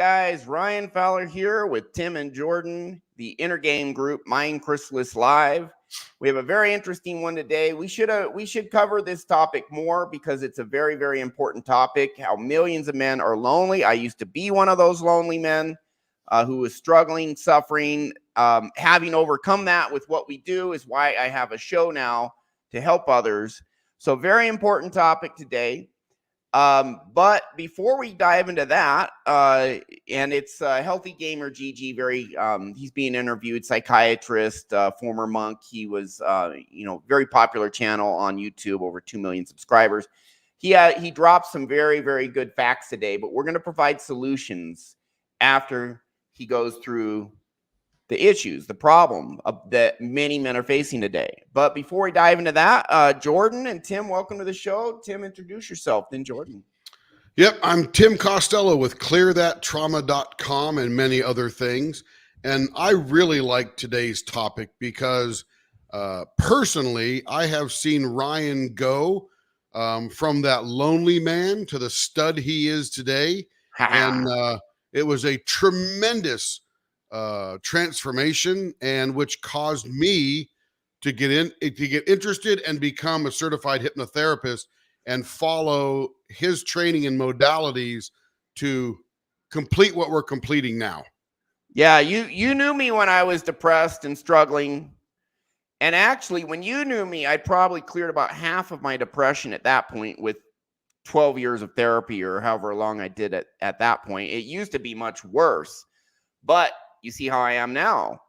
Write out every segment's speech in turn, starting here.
guys, Ryan Fowler here with Tim and Jordan, the Inner Game Group, MindChrysalis Live. We have a very interesting one today. We should cover this topic more because it's a very, very important topic, how millions of men are lonely. I used to be one of those lonely men who was struggling, suffering. Having overcome that with what we do is why I have a show now to help others. So very important topic today. But before we dive into that, and it's HealthyGamerGG, he's being interviewed, psychiatrist, former monk. He was, very popular channel on YouTube, over 2 million subscribers. He dropped some very, very good facts today, but we're going to provide solutions after he goes through the issues, the problem that many men are facing today. But before we dive into that, Jordan and Tim, welcome to the show. Tim, introduce yourself, then Jordan. Yep, I'm Tim Costello with clearthattrauma.com and many other things. And I really like today's topic because personally, I have seen Ryan go from that lonely man to the stud he is today. And it was a tremendous transformation, and which caused me to get interested and become a certified hypnotherapist and follow his training and modalities to complete what we're completing now. Yeah, you knew me when I was depressed and struggling. And actually, when you knew me, I'd probably cleared about half of my depression at that point with 12 years of therapy or however long I did it at that point. It used to be much worse. But you see how I am now.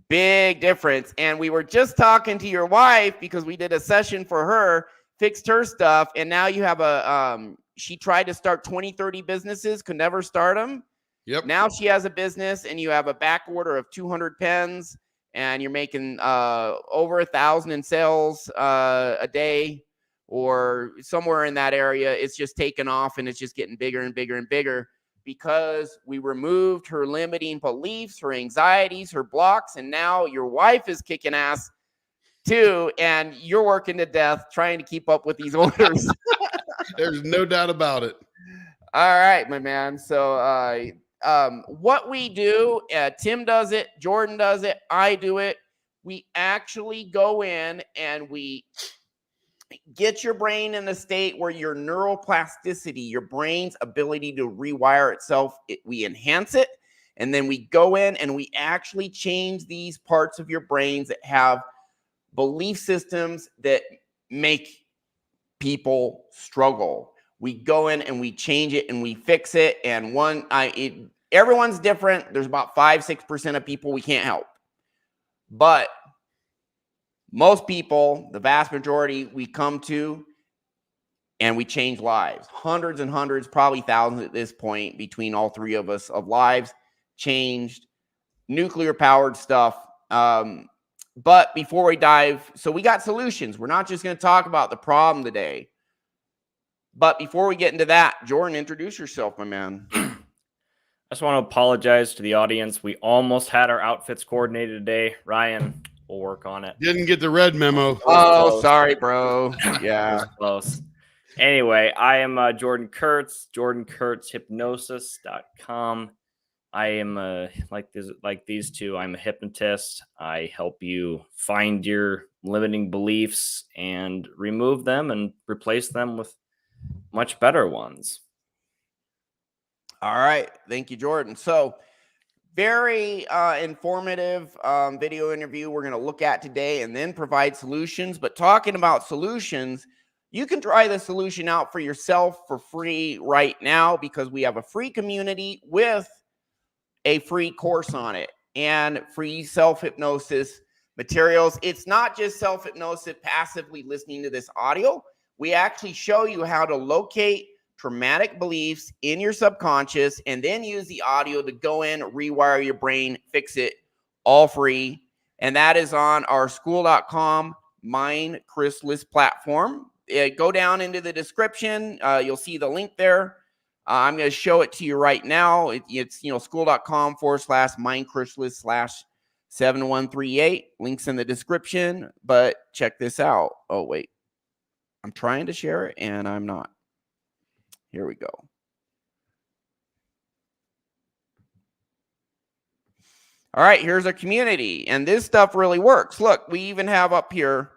Big difference. And we were just talking to your wife because we did a session for her, fixed her stuff. And now you have she tried to start 20, 30 businesses, could never start them. Yep. Now she has a business and you have a back order of 200 pens and you're making over 1,000 in sales a day or somewhere in that area. It's just taken off and it's just getting bigger and bigger and bigger, because we removed her limiting beliefs, her anxieties, her blocks, and now your wife is kicking ass too, and you're working to death trying to keep up with these orders. There's no doubt about it. All right, my man. So what we do, Tim does it, Jordan does it, I do it. We actually go in and we get your brain in a state where your neuroplasticity, your brain's ability to rewire itself, we enhance it. And then we go in and we actually change these parts of your brains that have belief systems that make people struggle. We go in and we change it and we fix it. And everyone's different. There's about 5-6% of people we can't help. But most people, the vast majority, we come to and we change lives. Hundreds and hundreds, probably thousands at this point, between all three of us, of lives changed, nuclear-powered stuff. But before we dive, so we got solutions. We're not just going to talk about the problem today. But before we get into that, Jordan, introduce yourself, my man. I just want to apologize to the audience. We almost had our outfits coordinated today. Ryan, we'll work on it. Didn't get the red memo. Oh, sorry, bro. Yeah. Close. Anyway, I am Jordan Kurtz, jordankurtzhypnosis.com. I am like these two. I'm a hypnotist. I help you find your limiting beliefs and remove them and replace them with much better ones. All right. Thank you, Jordan. So very informative video interview we're going to look at today and then provide solutions. But talking about solutions, you can try the solution out for yourself for free right now, because we have a free community with a free course on it and free self-hypnosis materials. It's not just self-hypnosis, passively listening to this audio. We actually show you how to locate traumatic beliefs in your subconscious and then use the audio to go in, rewire your brain, fix it, all free. And that is on our school.com MindChrysalis platform. Go down into the description. You'll see the link there. I'm going to show it to you right now. It's school.com/MindChrysalis/7138. Links in the description. But check this out. Oh, wait. I'm trying to share it and I'm not. Here we go. All right, here's our community, and this stuff really works. Look, we even have up here,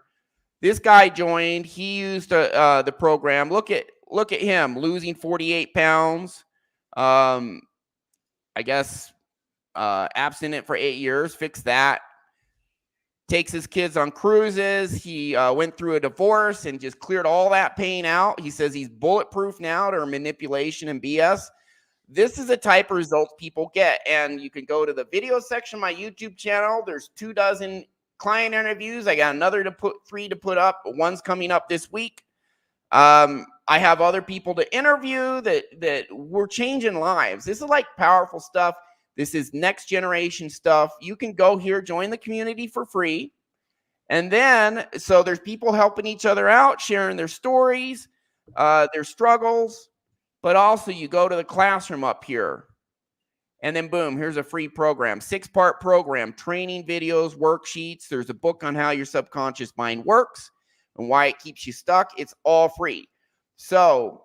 this guy joined. He used the program. Look at him losing 48 pounds. I guess abstinent for 8 years. Fix that. Takes his kids on cruises. He went through a divorce and just cleared all that pain out. He says he's bulletproof now to manipulation and BS. This is the type of results people get. And you can go to the video section of my YouTube channel. There's 24 client interviews. I got another 3 to put up. One's coming up this week. I have other people to interview that we're changing lives. This is like powerful stuff. This is next generation stuff. You can go here, join the community for free. And then, so there's people helping each other out, sharing their stories, their struggles. But also you go to the classroom up here. And then boom, here's a free program, 6-part program, training videos, worksheets. There's a book on how your subconscious mind works and why it keeps you stuck. It's all free. So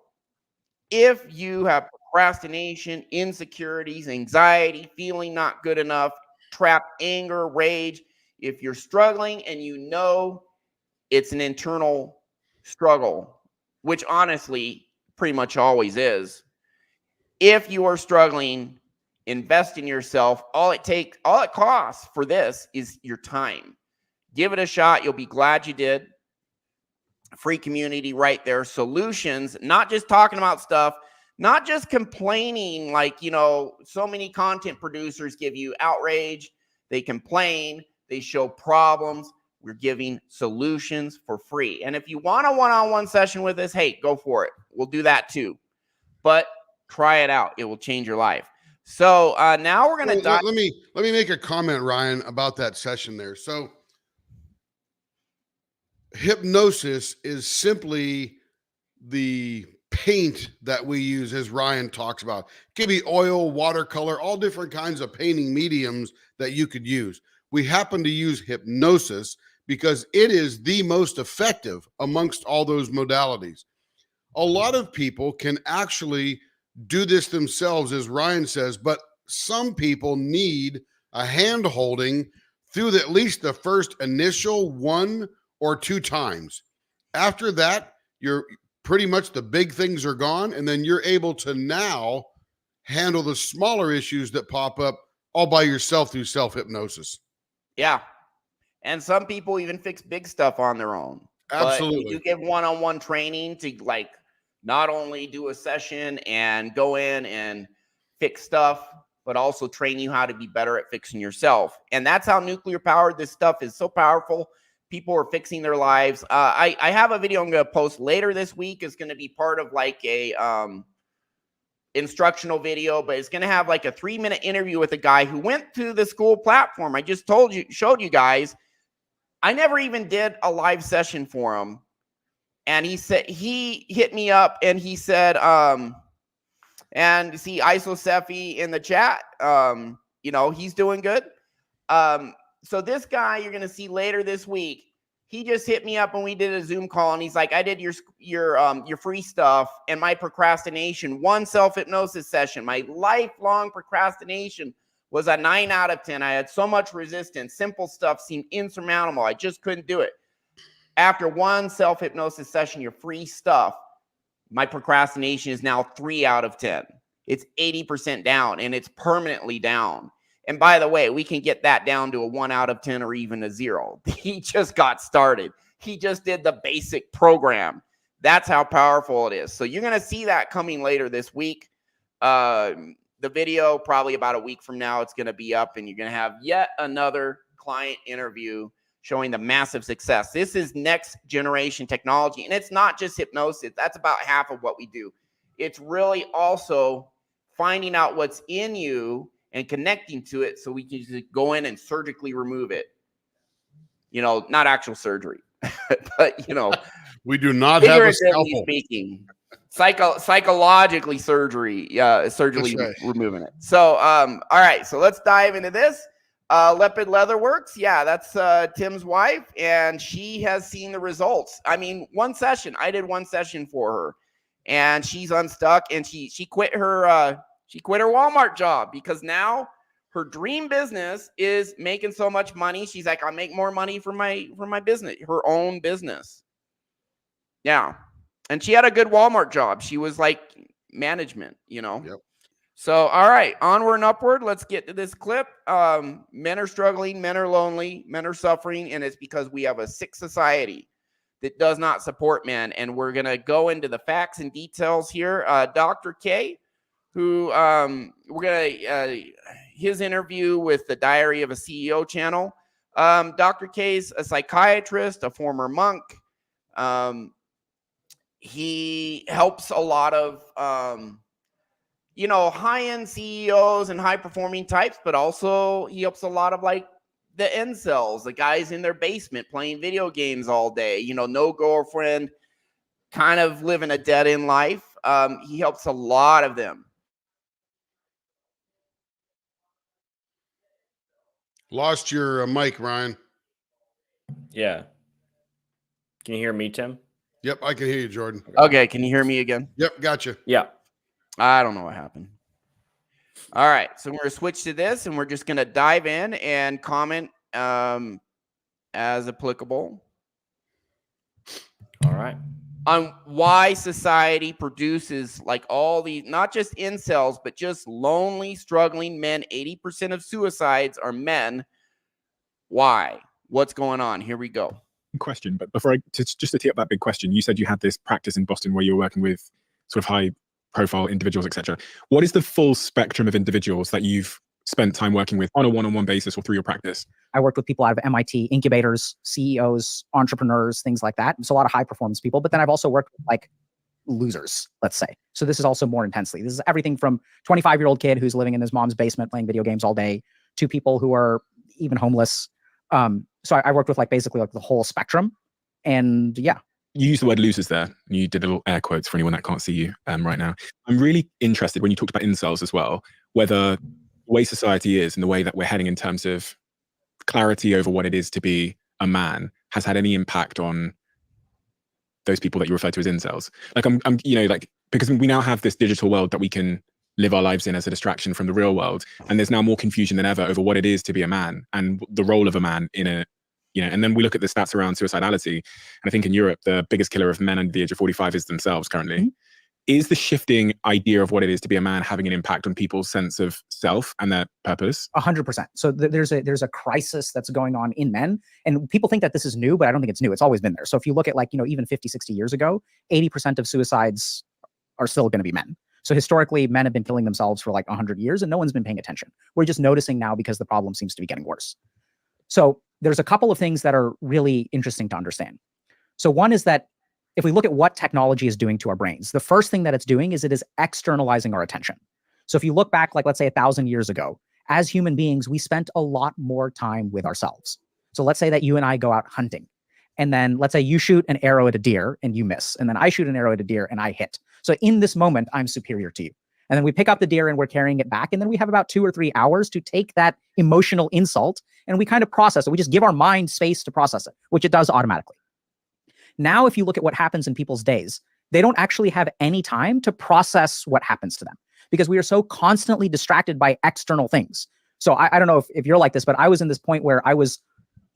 if you have procrastination, insecurities, anxiety, feeling not good enough, trapped anger, rage, if you're struggling and you know it's an internal struggle, which honestly pretty much always is, if you are struggling, invest in yourself. All it costs for this is your time. Give it a shot. You'll be glad you did. Free community right there. Solutions, not just talking about stuff, not just complaining like, so many content producers give you outrage. They complain. They show problems. We're giving solutions for free. And if you want a one-on-one session with us, hey, go for it. We'll do that too. But try it out. It will change your life. So now we're going to dive. Let me make a comment, Ryan, about that session there. So hypnosis is simply the paint that we use, as Ryan talks about. It can be oil, watercolor, all different kinds of painting mediums that you could use. We happen to use hypnosis because it is the most effective amongst all those modalities. A lot of people can actually do this themselves, as Ryan says, but some people need a hand holding through at least the first initial 1 or 2 times. After that, you're pretty much the big things are gone, and then you're able to now handle the smaller issues that pop up all by yourself through self-hypnosis. Yeah. And some people even fix big stuff on their own. Absolutely. But you give one-on-one training to not only do a session and go in and fix stuff, but also train you how to be better at fixing yourself. And that's how nuclear powered this stuff is so powerful. People are fixing their lives. I have a video I'm going to post later this week. It's going to be part of a instructional video, but it's going to have a 3-minute interview with a guy who went to the school platform. I just showed you guys. I never even did a live session for him. And he hit me up and he said, and see Isocephi in the chat, he's doing good. So this guy you're going to see later this week, he just hit me up and we did a Zoom call and he's like, I did your free stuff and my procrastination, 1 self-hypnosis session, my lifelong procrastination was a 9 out of 10. I had so much resistance. Simple stuff seemed insurmountable. I just couldn't do it. After 1 self-hypnosis session, your free stuff, my procrastination is now 3 out of 10. It's 80% down and it's permanently down. And by the way, we can get that down to a 1 out of 10 or even a 0. He just got started. He just did the basic program. That's how powerful it is. So you're going to see that coming later this week. The video, probably about a week from now, it's going to be up and you're going to have yet another client interview showing the massive success. This is next generation technology. And it's not just hypnosis. That's about half of what we do. It's really also finding out what's in you and connecting to it so we can just go in and surgically remove it. Not actual surgery, but, we do not have a scalpel. Speaking, psychologically surgically right. removing it. So, all right, so let's dive into this. Leopard Leatherworks. Yeah, that's Tim's wife, and she has seen the results. I mean, 1 session. I did 1 session for her, and she's unstuck, and she quit her Walmart job because now Her dream business is making so much money. She's like, I'll make more money for my business, her own business. Yeah. And she had a good Walmart job. She was like management, you know. Yep. So, all right, onward and upward. Let's get to this clip. Men are struggling, men are lonely, men are suffering, and it's because we have a sick society that does not support men. And we're going to go into the facts and details here. Dr. K, who we're going to, his interview with the Diary of a CEO channel. Dr. K's a psychiatrist, a former monk. He helps a lot of, high-end CEOs and high-performing types, but also he helps a lot of like the incels, the guys in their basement playing video games all day, no girlfriend, kind of living a dead-end life. He helps a lot of them. Lost your mic, Ryan. Yeah. Can you hear me, Tim? Yep, I can hear you, Jordan. Okay, can you hear me again? Yep, gotcha. Yeah. I don't know what happened. All right, so we're going to switch to this, and we're just going to dive in and comment as applicable. All right. On why society produces like all these, not just incels, but just lonely, struggling men. 80% of suicides are men. Why? What's going on? Here we go. Question, but before just to tee up that big question, you said you had this practice in Boston where you were working with sort of high profile individuals, etc. What is the full spectrum of individuals that you've spent time working with on a one-on-one basis or through your practice? I worked with people out of MIT, incubators, CEOs, entrepreneurs, things like that. So a lot of high performance people, but then I've also worked with like losers, let's say. So this is also more intensely. This is everything from 25-year-old kid who's living in his mom's basement playing video games all day to people who are even homeless. So I worked with like basically like the whole spectrum. And yeah. You used the word losers there. You did little air quotes for anyone that can't see you right now. I'm really interested when you talked about incels as well, whether the way society is and the way that we're heading in terms of clarity over what it is to be a man has had any impact on those people that you refer to as incels. Like because we now have this digital world that we can live our lives in as a distraction from the real world. And there's now more confusion than ever over what it is to be a man and the role of a man in a, and then we look at the stats around suicidality. And I think in Europe, the biggest killer of men under the age of 45 is themselves currently. Mm-hmm. Is the shifting idea of what it is to be a man having an impact on people's sense of self and their purpose? 100%. So there's a crisis that's going on in men. And people think that this is new, but I don't think it's new. It's always been there. So if you look at even 50, 60 years ago, 80% of suicides are still going to be men. So historically, men have been killing themselves for like 100 years and no one's been paying attention. We're just noticing now because the problem seems to be getting worse. So there's a couple of things that are really interesting to understand. So one is that if we look at what technology is doing to our brains, the first thing that it's doing is it is externalizing our attention. So if you look back, like let's say 1,000 years ago, as human beings, we spent a lot more time with ourselves. So let's say that you and I go out hunting. And then let's say you shoot an arrow at a deer and you miss. And then I shoot an arrow at a deer and I hit. So in this moment, I'm superior to you. And then we pick up the deer and we're carrying it back. And then we have about 2 or 3 hours to take that emotional insult and we kind of process it. We just give our mind space to process it, which it does automatically. Now, if you look at what happens in people's days, they don't actually have any time to process what happens to them because we are so constantly distracted by external things. So I don't know if you're like this, but I was in this point where I was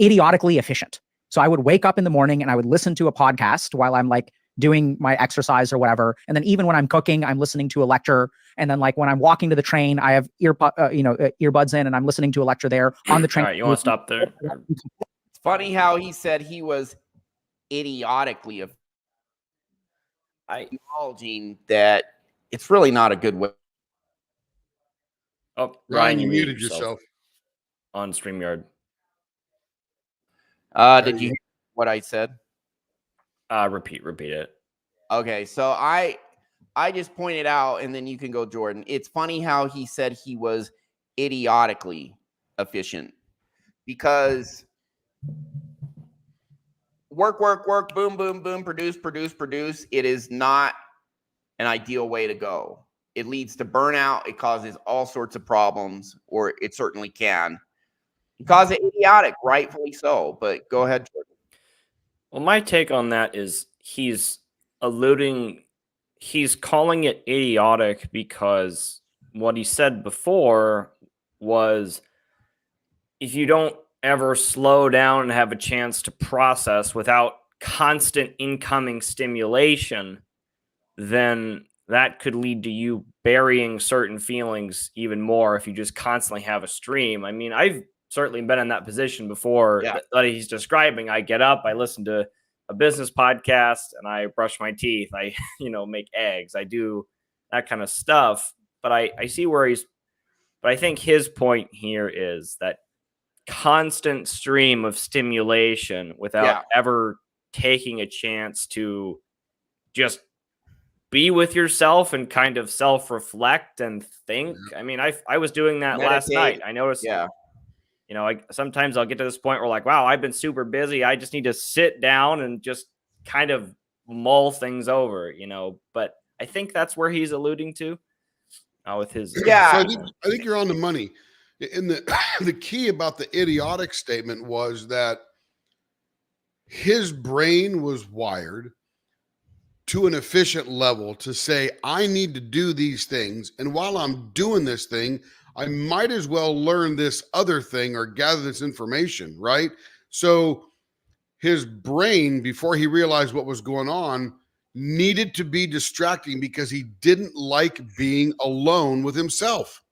idiotically efficient. So I would wake up in the morning and I would listen to a podcast while I'm like doing my exercise or whatever. And then even when I'm cooking, I'm listening to a lecture. And then like when I'm walking to the train, I have earbuds in and I'm listening to a lecture there on the train. All right, you want to stop there? It's funny how he said he was idiotically acknowledging that it's really not a good way. Oh, Ryan, you muted yourself on StreamYard. Did you hear what I said? Repeat it. Okay, so I just pointed out, and then you can go, Jordan. It's funny how he said he was idiotically efficient because work, boom, boom, boom, produce. It is not an ideal way to go. It leads to burnout. It causes all sorts of problems, or it certainly can. It causes it idiotic, rightfully so. But go ahead, Jordan. Well, my take on that is he's calling it idiotic because what he said before was if you don't ever slow down and have a chance to process without constant incoming stimulation, then that could lead to you burying certain feelings even more if you just constantly have a stream. I mean, I've certainly been in that position before that he's describing. I get up, I listen to a business podcast, and I brush my teeth. I, make eggs. I do that kind of stuff. But I see where but I think his point here is that constant stream of stimulation without ever taking a chance to just be with yourself and kind of self-reflect and think. I mean, I was doing that last night. I noticed, sometimes I'll get to this point where like, wow, I've been super busy. I just need to sit down and just kind of mull things over, but I think that's where he's alluding to with his. Yeah. So I think you're on the money. And the key about the idiotic statement was that his brain was wired to an efficient level to say, I need to do these things. And while I'm doing this thing, I might as well learn this other thing or gather this information, right? So his brain, before he realized what was going on, needed to be distracting because he didn't like being alone with himself.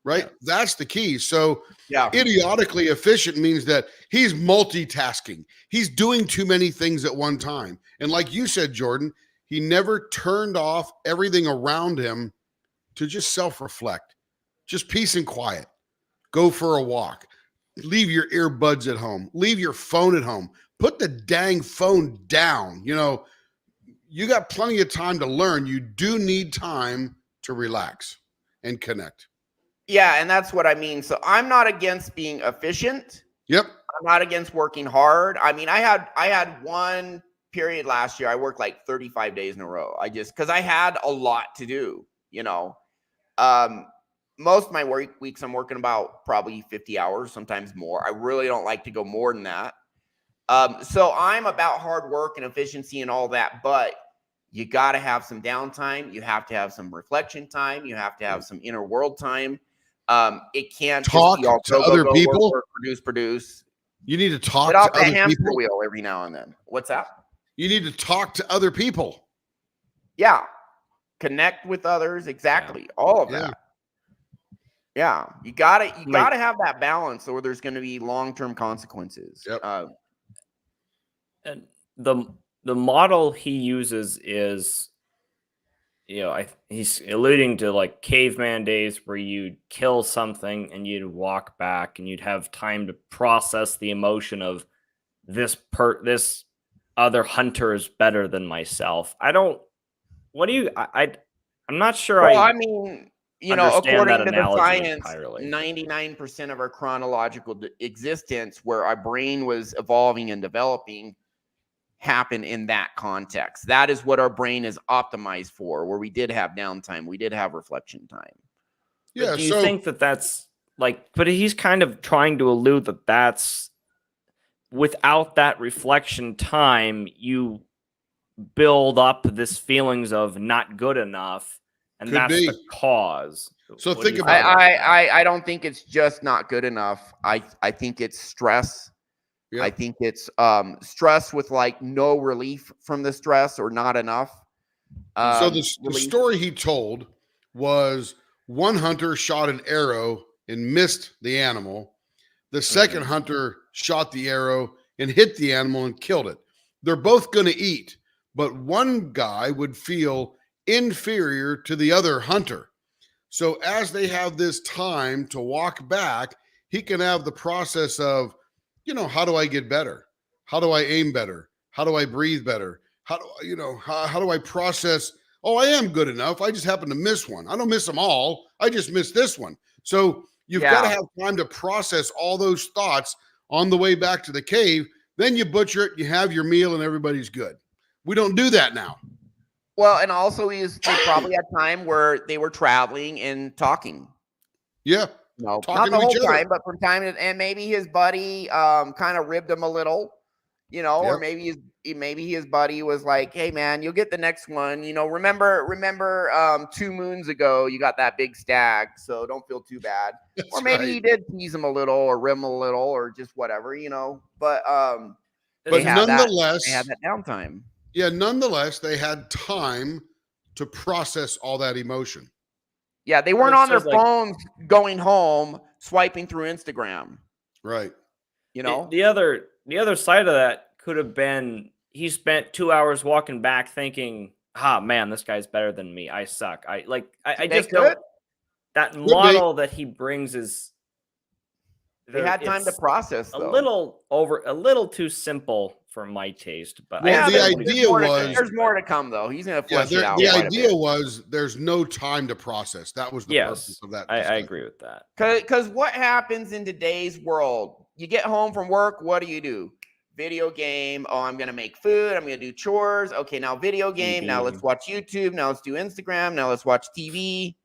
Right? Yeah. That's the key. So idiotically efficient means that he's multitasking. He's doing too many things at one time. And like you said, Jordan, he never turned off everything around him to just self-reflect, just peace and quiet. Go for a walk. Leave your earbuds at home. Leave your phone at home. Put the dang phone down. You got plenty of time to learn. You do need time to relax and connect. Yeah, and that's what I mean. So I'm not against being efficient. Yep. I'm not against working hard. I mean, I had one period last year. I worked like 35 days in a row. Because I had a lot to do, most of my work weeks, I'm working about probably 50 hours, sometimes more. I really don't like to go more than that. So I'm about hard work and efficiency and all that, but you got to have some downtime. You have to have some reflection time. You have to have some inner world time. It can't talk just be all to other people. Work, produce. You need to talk Get off to the other hamster people. Wheel every now and then. What's that? You need to talk to other people. Yeah, connect with others. Exactly, all of that. Yeah, you gotta have that balance, or there's going to be long-term consequences. Yep. And the model he uses is, he's alluding to like caveman days where you'd kill something and you'd walk back and you'd have time to process the emotion of this other hunter is better than myself. I'm not sure. Well, I mean, according to the science, entirely. 99% of our chronological existence, where our brain was evolving and developing, happen in that context. That is what our brain is optimized for, where we did have downtime, we did have reflection time. Yeah. But do you think that's but he's kind of trying to allude that that's without that reflection time, you build up this feelings of not good enough, and that's the cause. So think about it. I don't think it's just not good enough. I think it's stress. Yeah. I think it's stress with no relief from the stress or not enough. So the story he told was one hunter shot an arrow and missed the animal. The second hunter shot the arrow and hit the animal and killed it. They're both going to eat, but one guy would feel inferior to the other hunter. So as they have this time to walk back, he can have the process of, how do I get better? How do I aim better? How do I breathe better? How do I process? Oh, I am good enough. I just happen to miss one. I don't miss them all. I just missed this one. So you've got to have time to process all those thoughts on the way back to the cave. Then you butcher it, you have your meal, and everybody's good. We don't do that now. Well, and also they probably had time where they were traveling and talking. Yeah. No, not the whole time, but from time to, and maybe his buddy kind of ribbed him a little, you know, or Yep. maybe his buddy was like, "Hey man, you'll get the next one. You know, remember 2 moons ago you got that big stag, so don't feel too bad." That's Or maybe right. he did tease him a little or rim him a little or just whatever, you know. But But they had nonetheless, that downtime. yeah, nonetheless, they had time to process all that emotion. Yeah, they weren't It on their says, like, phones going home swiping through Instagram, Right. you know. the other side of that could have been he spent 2 hours walking back thinking, "Ah, man, this guy's better than me. I suck." I They just could. don't. That be. model that he brings is They had time to it's process a though. little too simple for my taste. But Well, I the understand what he's idea trying to was- say, there's but- more to come though. He's gonna Yeah, flesh it out. the quite a idea bit. was there's no time to process. That was the purpose Yes, of that. I discussion. agree with that. Because what happens in today's world? You get home from work, what do? Video game. Oh, I'm gonna make food. I'm gonna do chores. Okay, now video game. Now let's TV. watch YouTube. Now let's do Instagram. Now let's watch TV.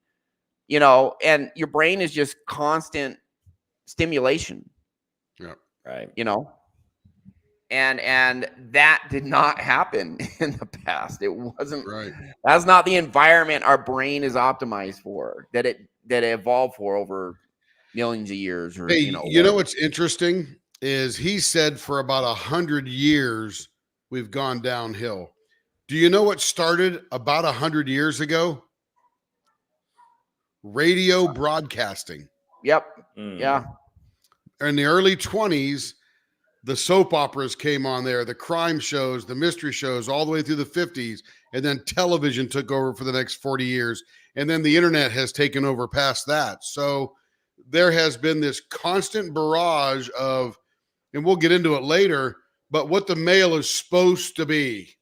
You know, and your brain is just constant stimulation. Right. You know, and that did not happen in the past. It wasn't. Right. That's not the environment our brain is optimized for. That it evolved for over millions of years. Or Hey, you know you know what's interesting is he said for about 100 years we've gone downhill. Do you know what started about 100 years ago? Radio broadcasting. Yep. Mm. Yeah. In the early 20s, the soap operas came on there, the crime shows, the mystery shows, all the way through the 50s. And then television took over for the next 40 years. And then the internet has taken over past that. So there has been this constant barrage of, and we'll get into it later, but what the male is supposed to be.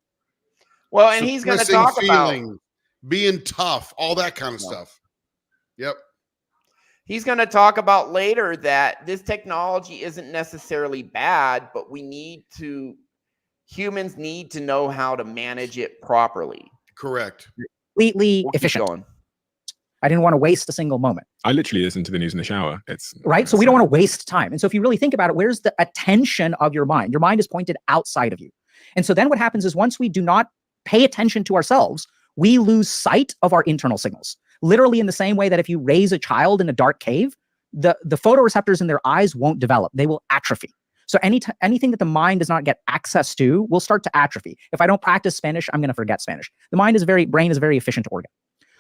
Well, and he's going to Suppressing talk about feelings, being tough, all that kind of stuff. Yep. he's going to talk about later that this technology isn't necessarily bad, but humans need to know how to manage it properly. Correct. Completely We'll keep efficient. going. I didn't want to waste a single moment. I literally listen to the news in the shower. It's Right. So we don't want to waste time. And so if you really think about it, where's the attention of your mind? Your mind is pointed outside of you. And so then what happens is once we do not pay attention to ourselves, we lose sight of our internal signals. Literally in the same way that if you raise a child in a dark cave, the photoreceptors in their eyes won't develop. They will atrophy. So anything that the mind does not get access to will start to atrophy. If I don't practice Spanish, I'm going to forget Spanish. The brain is a very efficient organ.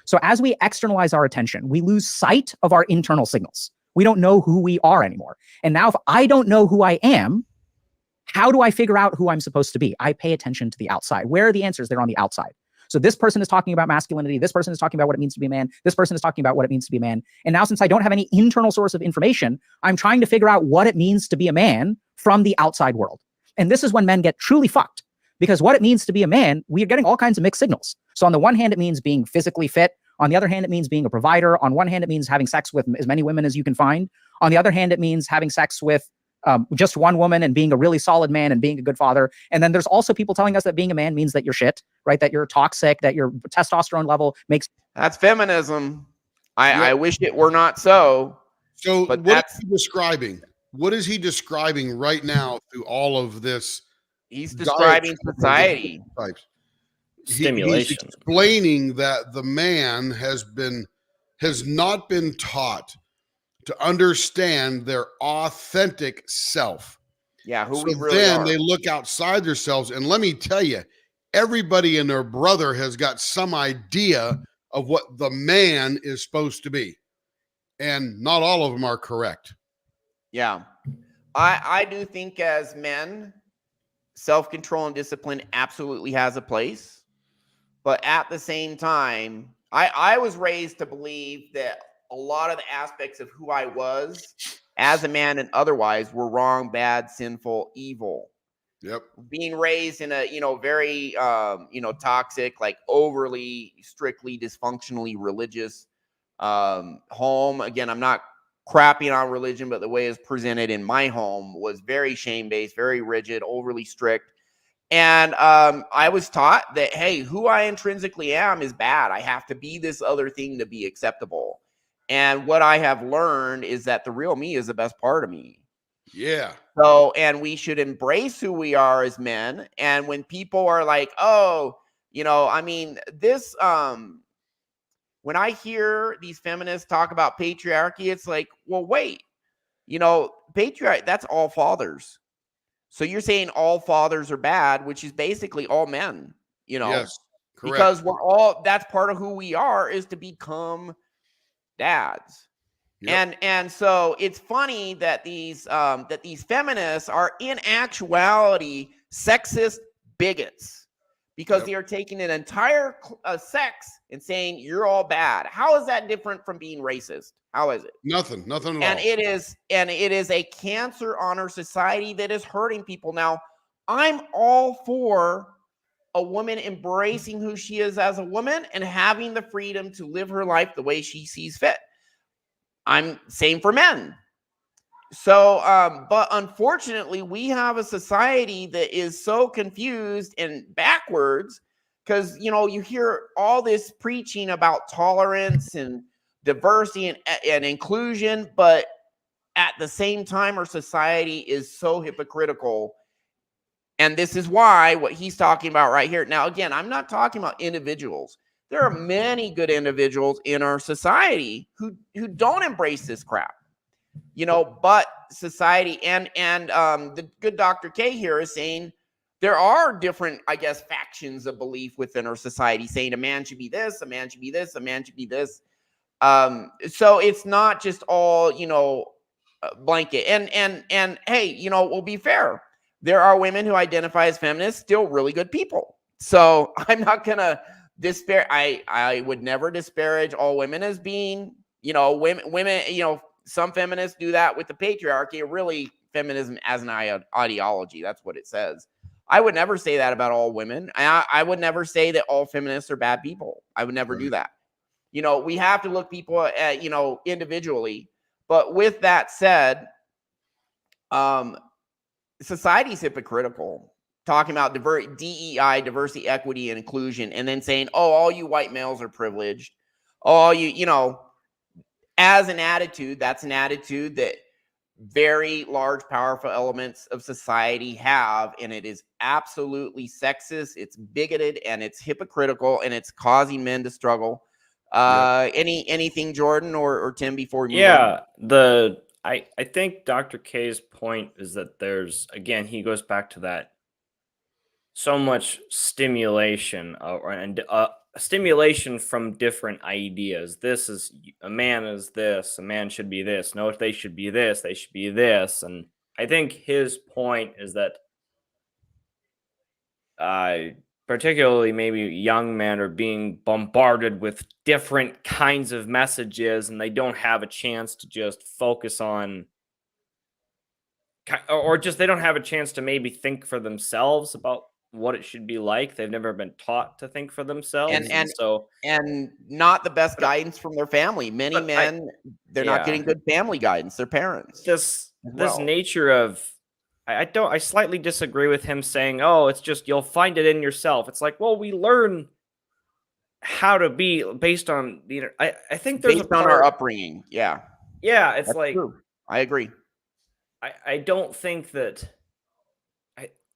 So as we externalize our attention, we lose sight of our internal signals. We don't know who we are anymore. And now if I don't know who I am, how do I figure out who I'm supposed to be? I pay attention to the outside. Where are the answers? They're on the outside. So this person is talking about masculinity. This person is talking about what it means to be a man. This person is talking about what it means to be a man. And now since I don't have any internal source of information, I'm trying to figure out what it means to be a man from the outside world. And this is when men get truly fucked. Because what it means to be a man, we are getting all kinds of mixed signals. So on the one hand, it means being physically fit. On the other hand, it means being a provider. On one hand, it means having sex with as many women as you can find. On the other hand, it means having sex with just one woman and being a really solid man and being a good father. And then there's also people telling us that being a man means that you're shit, right? That you're toxic, that your testosterone level makes. That's feminism. I wish it were not so. So But what is he describing? What is he describing right now through all of this? He's describing society. Types. Stimulation. He's explaining that the man has not been taught to understand their authentic self. Yeah, who So we really then are. they look outside themselves, and let me tell you, everybody and their brother has got some idea of what the man is supposed to be, and not all of them are correct. Yeah. I do think as men, self-control and discipline absolutely has a place. But at the same time, I was raised to believe that a lot of the aspects of who I was as a man and otherwise were wrong, bad, sinful, evil. Yep. Being raised in a, very, toxic, like overly, strictly, dysfunctionally religious home. Again, I'm not crapping on religion, but the way it's presented in my home was very shame-based, very rigid, overly strict. And I was taught that, hey, who I intrinsically am is bad. I have to be this other thing to be acceptable. And what I have learned is that the real me is the best part of me. Yeah. So, and we should embrace who we are as men. And when people are like, oh, I mean, this, when I hear these feminists talk about patriarchy, it's like, well, wait, patriarchy, that's all fathers. So you're saying all fathers are bad, which is basically all men, Yes. Correct. because that's part of who we are, is to become dads. Yep. And so it's funny that these feminists are in actuality sexist bigots, because Yep. they are taking an entire sex and saying you're all bad. How is that different from being racist? How is it? Nothing at all. And it is a cancer on our society that is hurting people. Now, I'm all for a woman embracing who she is as a woman and having the freedom to live her life the way she sees fit. I'm same for men. So, but unfortunately, we have a society that is so confused and backwards, because you hear all this preaching about tolerance and diversity and inclusion, but at the same time, our society is so hypocritical. And this is why what he's talking about right here. Now, again, I'm not talking about individuals. There are many good individuals in our society who don't embrace this crap, but society and the good Dr. K here is saying there are different, I guess, factions of belief within our society, saying a man should be this, a man should be this, a man should be this. So it's not just all, blanket. And hey, we'll be fair. There are women who identify as feminists, still really good people. So I'm not gonna I would never disparage all women as being, women, some feminists do that with the patriarchy. Really, feminism as an ideology, that's what it says. I would never say that about all women. I would never say that all feminists are bad people. I would never do that. We have to look people at, individually. But with that said, society's hypocritical, talking about DEI, diversity, equity, and inclusion, and then saying, oh, all you white males are privileged. Oh, as an attitude, that's an attitude that very large, powerful elements of society have, and it is absolutely sexist, it's bigoted, and it's hypocritical, and it's causing men to struggle. Anything, Jordan or Tim, before we move on? I think Dr. K's point is that there's, again, he goes back to that so much stimulation and stimulation from different ideas. This is, a man is this, a man should be this. No, they should be this, they should be this. And I think his point is that particularly maybe young men are being bombarded with different kinds of messages, and they don't have a chance to just focus on, or just they don't have a chance to maybe think for themselves about what it should be like. They've never been taught to think for themselves, and not the best guidance from their family. Many men, they're not getting good family guidance, their parents. This nature of, I slightly disagree with him saying, oh, it's just, you'll find it in yourself. It's like, well, we learn how to be based on I think there's based on our upbringing. Yeah. It's that's like true. I agree. I don't think that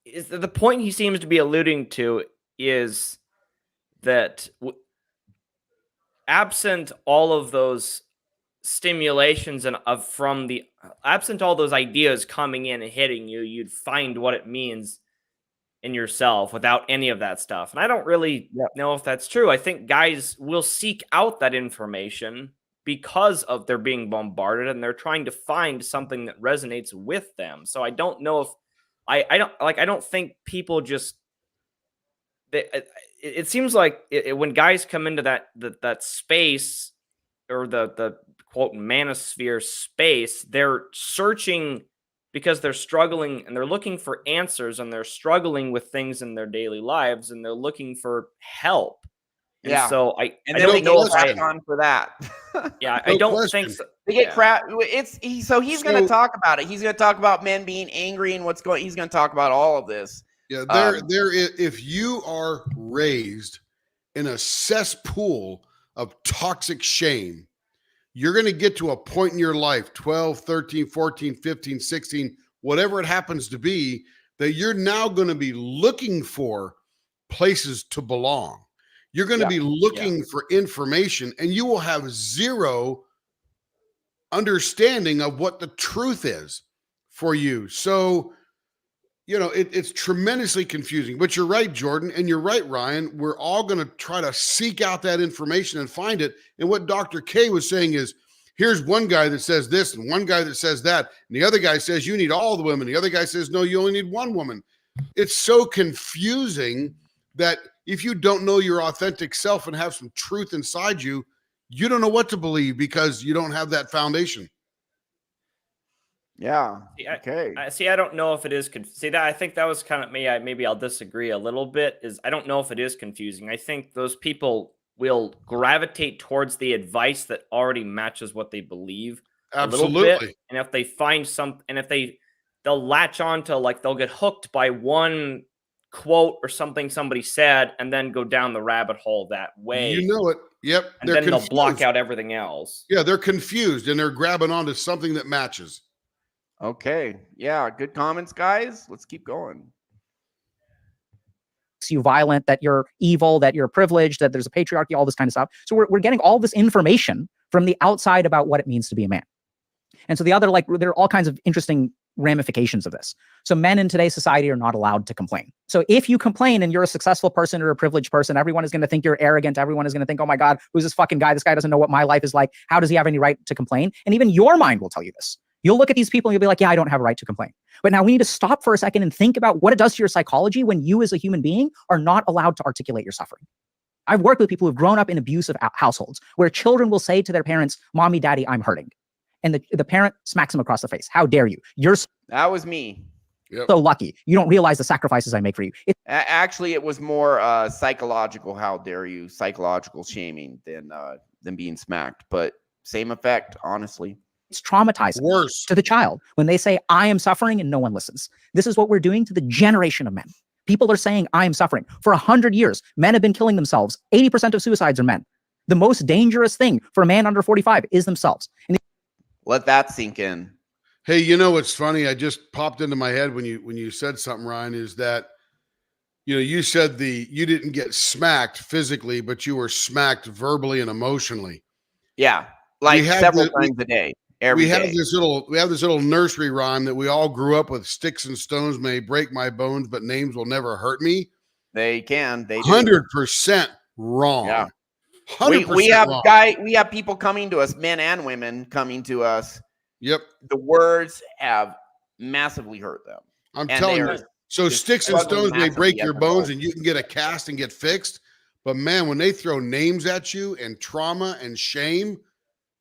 is the point he seems to be alluding to is that absent all of those stimulations and absent all those ideas coming in and hitting you, you'd find what it means in yourself without any of that stuff. And I don't really know if that's true. I think guys will seek out that information because of they're being bombarded and they're trying to find something that resonates with them. So I don't know if I don't think people just, it seems like when guys come into that space, or the quote manosphere space, they're searching because they're struggling and they're looking for answers, and they're struggling with things in their daily lives, and they're looking for help. And so I don't know if I on for that. I don't think so. They get crap. He's going to talk about it. He's going to talk about men being angry and he's going to talk about all of this. Yeah, if you are raised in a cesspool of toxic shame, you're going to get to a point in your life, 12, 13, 14, 15, 16, whatever it happens to be, that you're now going to be looking for places to belong. You're going to be looking for information, and you will have zero understanding of what the truth is for you. So, you know, it's tremendously confusing. But you're right, Jordan, and you're right, Ryan. We're all going to try to seek out that information and find it. And what Dr. K was saying is, here's one guy that says this and one guy that says that, and the other guy says you need all the women. The other guy says, no, you only need one woman. It's so confusing that if you don't know your authentic self and have some truth inside you, you don't know what to believe because you don't have that foundation. Yeah. Okay. I don't know if it is. See, that I think that was kind of me. Maybe I'll disagree a little bit. I don't know if it is confusing. I think those people will gravitate towards the advice that already matches what they believe. Absolutely. A little bit. And if they find they'll latch on to, like, they'll get hooked by one quote or something somebody said and then go down the rabbit hole that way. You know it. Yep. And then they'll block out everything else. Yeah, they're confused and they're grabbing onto something that matches. Okay. Yeah. Good comments, guys. Let's keep going. You violent, that you're evil, that you're privileged, that there's a patriarchy, all this kind of stuff. So we're getting all this information from the outside about what it means to be a man. And so the other, like, there are all kinds of interesting ramifications of this. So men in today's society are not allowed to complain. So if you complain and you're a successful person or a privileged person, everyone is going to think you're arrogant. Everyone is going to think, oh my God, who's this fucking guy? This guy doesn't know what my life is like. How does he have any right to complain? And even your mind will tell you this. You'll look at these people and you'll be like, yeah, I don't have a right to complain. But now we need to stop for a second and think about what it does to your psychology when you as a human being are not allowed to articulate your suffering. I've worked with people who've grown up in abusive households where children will say to their parents, mommy, daddy, I'm hurting. And the parent smacks them across the face. How dare you? That was me. So lucky. You don't realize the sacrifices I make for you. Actually, it was more psychological. How dare you? Psychological shaming than being smacked. But same effect, honestly. It's traumatizing Worse to the child when they say, I am suffering, and no one listens. This is what we're doing to the generation of men. People are saying, I am suffering. For 100 years, men have been killing themselves. 80% of suicides are men. The most dangerous thing for a man under 45 is themselves. And let that sink in. Hey, you know what's funny? I just popped into my head when you said something, Ryan, is that, you know, you said you didn't get smacked physically, but you were smacked verbally and emotionally. Yeah, like several times a day. We have this little nursery rhyme that we all grew up with: sticks and stones may break my bones, but names will never hurt me. They can. They 100% wrong. Yeah. 100% we have people coming to us, men and women coming to us. Yep. The words have massively hurt them. I'm telling you. So sticks and stones may break your bones and you can get a cast and get fixed. But man, when they throw names at you and trauma and shame,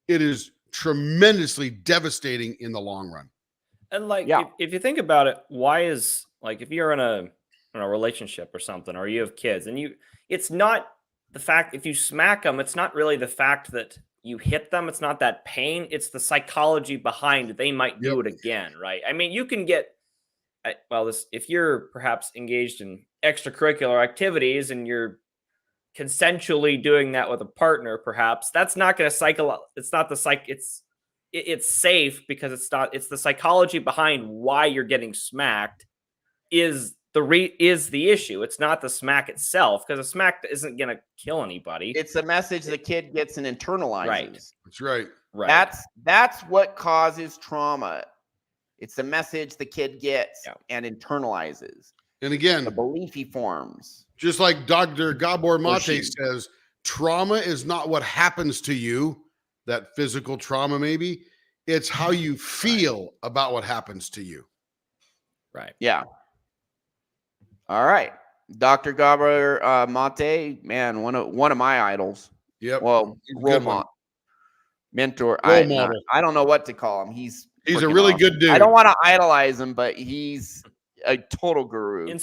it is tremendously devastating in the long run. And like, if you think about it, why is, like, if you're in a relationship or something, or you have kids and it's not the fact, if you smack them, it's not really the fact that you hit them. It's not that pain. It's the psychology behind they might do it again. Right. I mean, you can get, if you're perhaps engaged in extracurricular activities and you're consensually doing that with a partner, perhaps that's not going to it's not the it's safe because it's the psychology behind why you're getting smacked is the issue. It's not the smack itself, because a smack isn't going to kill anybody. It's a message the kid gets and internalizes. Right. That's right. That's what causes trauma. It's the message the kid gets and internalizes. And again, the belief he forms. Just like Dr. Gabor Mate says, trauma is not what happens to you, that physical trauma maybe. It's how you feel about what happens to you. Right. Yeah. All right. Dr. Gabor Mate, man, one of my idols. Yep. Well, role model. Mentor. Role model. I don't know what to call him. He's a really good dude. I don't want to idolize him, but he's a total guru.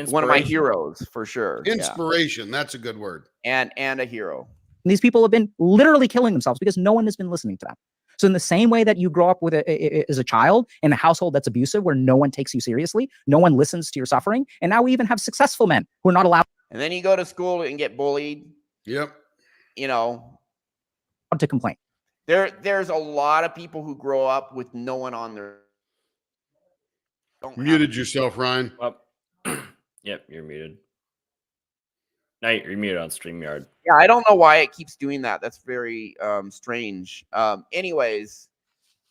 One of my heroes for sure. Inspiration. That's a good word. And a hero. And these people have been literally killing themselves because no one has been listening to them. So in the same way that you grow up with as a child in a household that's abusive, where no one takes you seriously, no one listens to your suffering. And now we even have successful men who are not allowed. And then you go to school and get bullied. Yep. You know, to complain. There's a lot of people who grow up with no one on their. Muted yourself, Ryan. Well, yep, you're muted. No, you're muted on StreamYard. Yeah, I don't know why it keeps doing that. That's very strange. Anyways,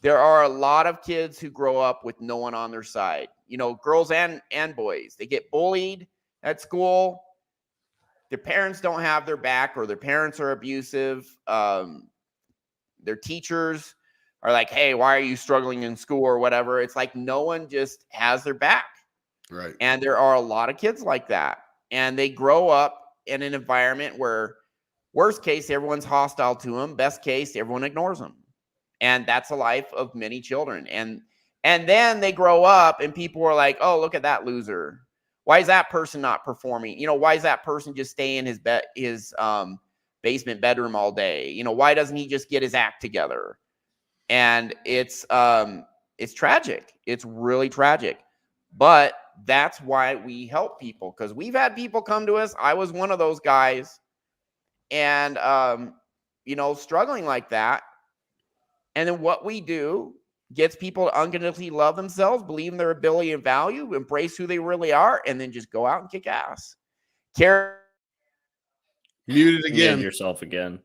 there are a lot of kids who grow up with no one on their side. You know, girls and boys. They get bullied at school. Their parents don't have their back, or their parents are abusive. Their teachers are like, hey, why are you struggling in school or whatever? It's like no one just has their back. Right. And there are a lot of kids like that. And they grow up in an environment where, worst case, everyone's hostile to them. Best case, everyone ignores them. And that's the life of many children. And then they grow up and people are like, oh, look at that loser. Why is that person not performing? You know, why is that person just staying in his basement bedroom all day? You know, why doesn't he just get his act together? And it's tragic. It's really tragic. But that's why we help people, because we've had people come to us. I was one of those guys, and you know, struggling like that. And then what we do gets people to unconditionally love themselves, believe in their ability and value, embrace who they really are, and then just go out and kick ass. Muted again. Mute yourself again.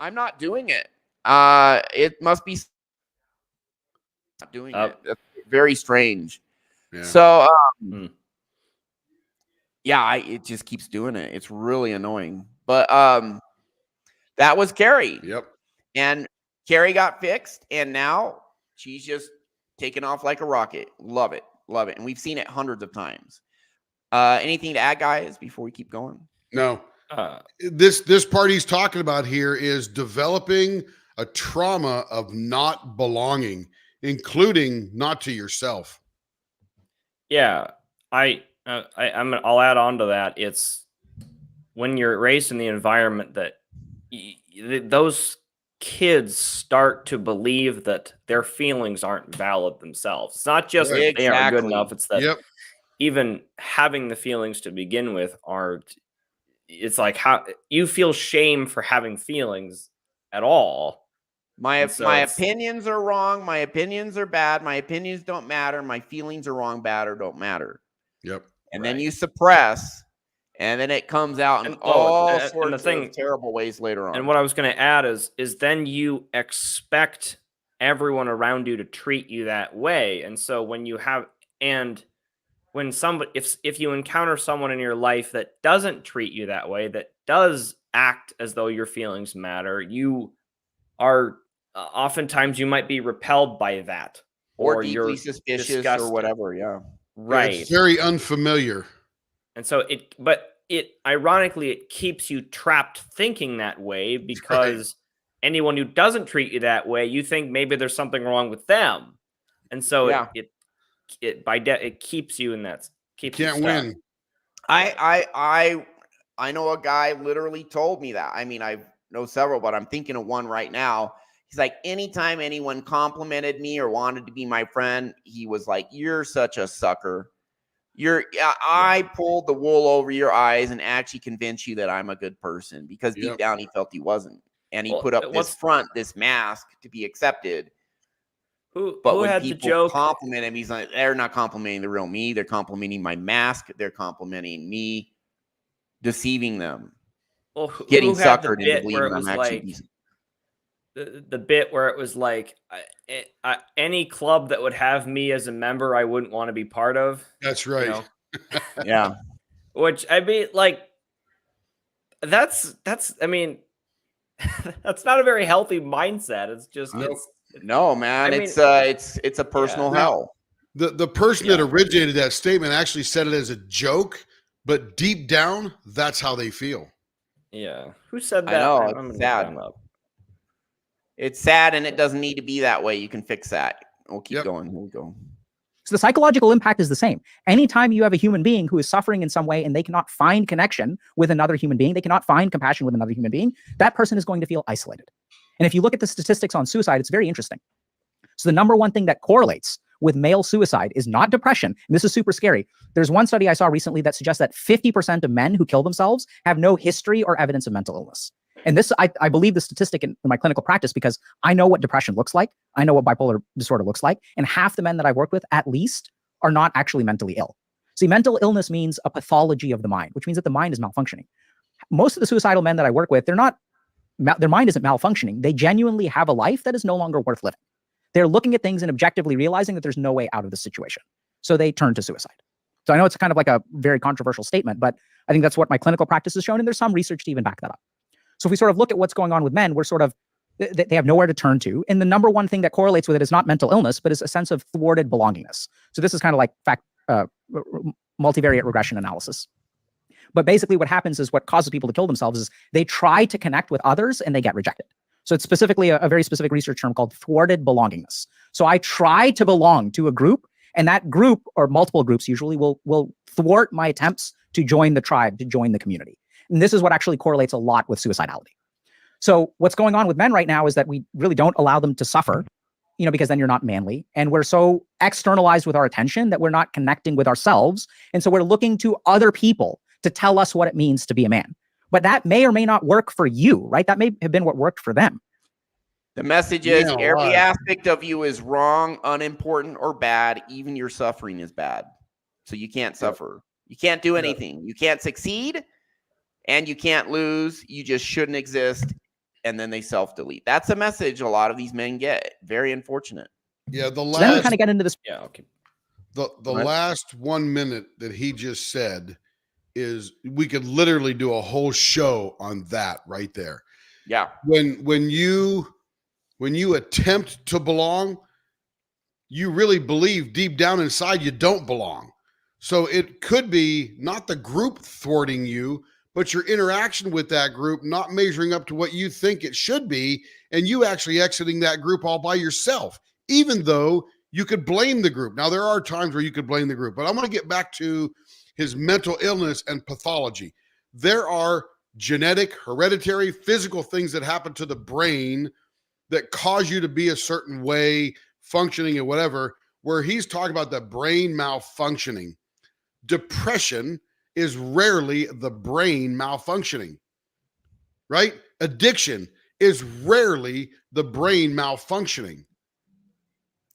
I'm not doing it. It must be not doing it. That's very strange. Yeah. So, yeah, it just keeps doing it. It's really annoying. But that was Carrie. Yep. And Carrie got fixed, and now she's just taking off like a rocket. Love it. Love it. And we've seen it hundreds of times. Anything to add, guys, before we keep going? No. This part he's talking about here is developing a trauma of not belonging, including not to yourself. Yeah, I'll add on to that. It's when you're raised in the environment that those kids start to believe that their feelings aren't valid themselves. It's not just that they aren't good enough. It's that even having the feelings to begin with it's like how you feel shame for having feelings at all. My opinions are wrong. My opinions are bad. My opinions don't matter. My feelings are wrong, bad, or don't matter. Yep. And then you suppress, and then it comes out in all sorts of terrible ways later on. And what I was going to add is then you expect everyone around you to treat you that way. And so when you have, and when somebody, if you encounter someone in your life that doesn't treat you that way, that does act as though your feelings matter, you are oftentimes you might be repelled by that, or deeply suspicious disgusted. Or whatever. Yeah, right. It's very unfamiliar, and so ironically it keeps you trapped thinking that way, because anyone who doesn't treat you that way, you think maybe there's something wrong with them, and so it keeps you in that. Can't win. I know a guy literally told me that. I mean, I know several, but I'm thinking of one right now. He's like, anytime anyone complimented me or wanted to be my friend, he was like, "You're such a sucker. I pulled the wool over your eyes and actually convinced you that I'm a good person," because deep down he felt he wasn't, and he put up this mask to be accepted. But when people compliment him, he's like, they're not complimenting the real me. They're complimenting my mask. They're complimenting me, deceiving them, getting suckered into believing I'm actually decent. The bit where it was like, any club that would have me as a member, I wouldn't want to be part of. That's right. You know? Yeah. Which, I mean, like, that's I mean, that's not a very healthy mindset. It's just no, man. I mean, it's a personal hell. The person that originated that statement actually said it as a joke, but deep down, that's how they feel. Yeah. Who said that? I know. It's sad. It's sad, and it doesn't need to be that way. You can fix that. We'll keep going. Here we go. So the psychological impact is the same. Anytime you have a human being who is suffering in some way and they cannot find connection with another human being, they cannot find compassion with another human being, that person is going to feel isolated. And if you look at the statistics on suicide, it's very interesting. So the number one thing that correlates with male suicide is not depression. And this is super scary. There's one study I saw recently that suggests that 50% of men who kill themselves have no history or evidence of mental illness. And this, I believe the statistic in my clinical practice because I know what depression looks like. I know what bipolar disorder looks like. And half the men that I've worked with, at least, are not actually mentally ill. See, mental illness means a pathology of the mind, which means that the mind is malfunctioning. Most of the suicidal men that I work with, their mind isn't malfunctioning. They genuinely have a life that is no longer worth living. They're looking at things and objectively realizing that there's no way out of the situation. So they turn to suicide. So I know it's kind of like a very controversial statement, but I think that's what my clinical practice has shown. And there's some research to even back that up. So if we sort of look at what's going on with men, we're sort of, they have nowhere to turn to. And the number one thing that correlates with it is not mental illness, but is a sense of thwarted belongingness. So this is kind of like multivariate regression analysis. But basically what happens is what causes people to kill themselves is they try to connect with others and they get rejected. So it's specifically a very specific research term called thwarted belongingness. So I try to belong to a group, and that group, or multiple groups usually, will thwart my attempts to join the tribe, to join the community. And this is what actually correlates a lot with suicidality. So what's going on with men right now is that we really don't allow them to suffer, because then you're not manly. And we're so externalized with our attention that we're not connecting with ourselves. And so we're looking to other people to tell us what it means to be a man. But that may or may not work for you, right? That may have been what worked for them. The message is every aspect of you is wrong, unimportant, or bad. Even your suffering is bad. So you can't suffer. You can't do anything. You can't succeed and you can't lose. You just shouldn't exist. And then they self-delete. That's a message a lot of these men get. Very unfortunate. Yeah, So then we kind of get into this. Yeah, okay. The last 1 minute that he just said is we could literally do a whole show on that right there. Yeah. When you attempt to belong, you really believe deep down inside you don't belong. So it could be not the group thwarting you, but your interaction with that group not measuring up to what you think it should be, and you actually exiting that group all by yourself, even though you could blame the group. Now, there are times where you could blame the group, but I'm going to get back to his mental illness and pathology. There are genetic, hereditary, physical things that happen to the brain that cause you to be a certain way, functioning and whatever, where he's talking about the brain malfunctioning. Depression is rarely the brain malfunctioning, right? Addiction is rarely the brain malfunctioning.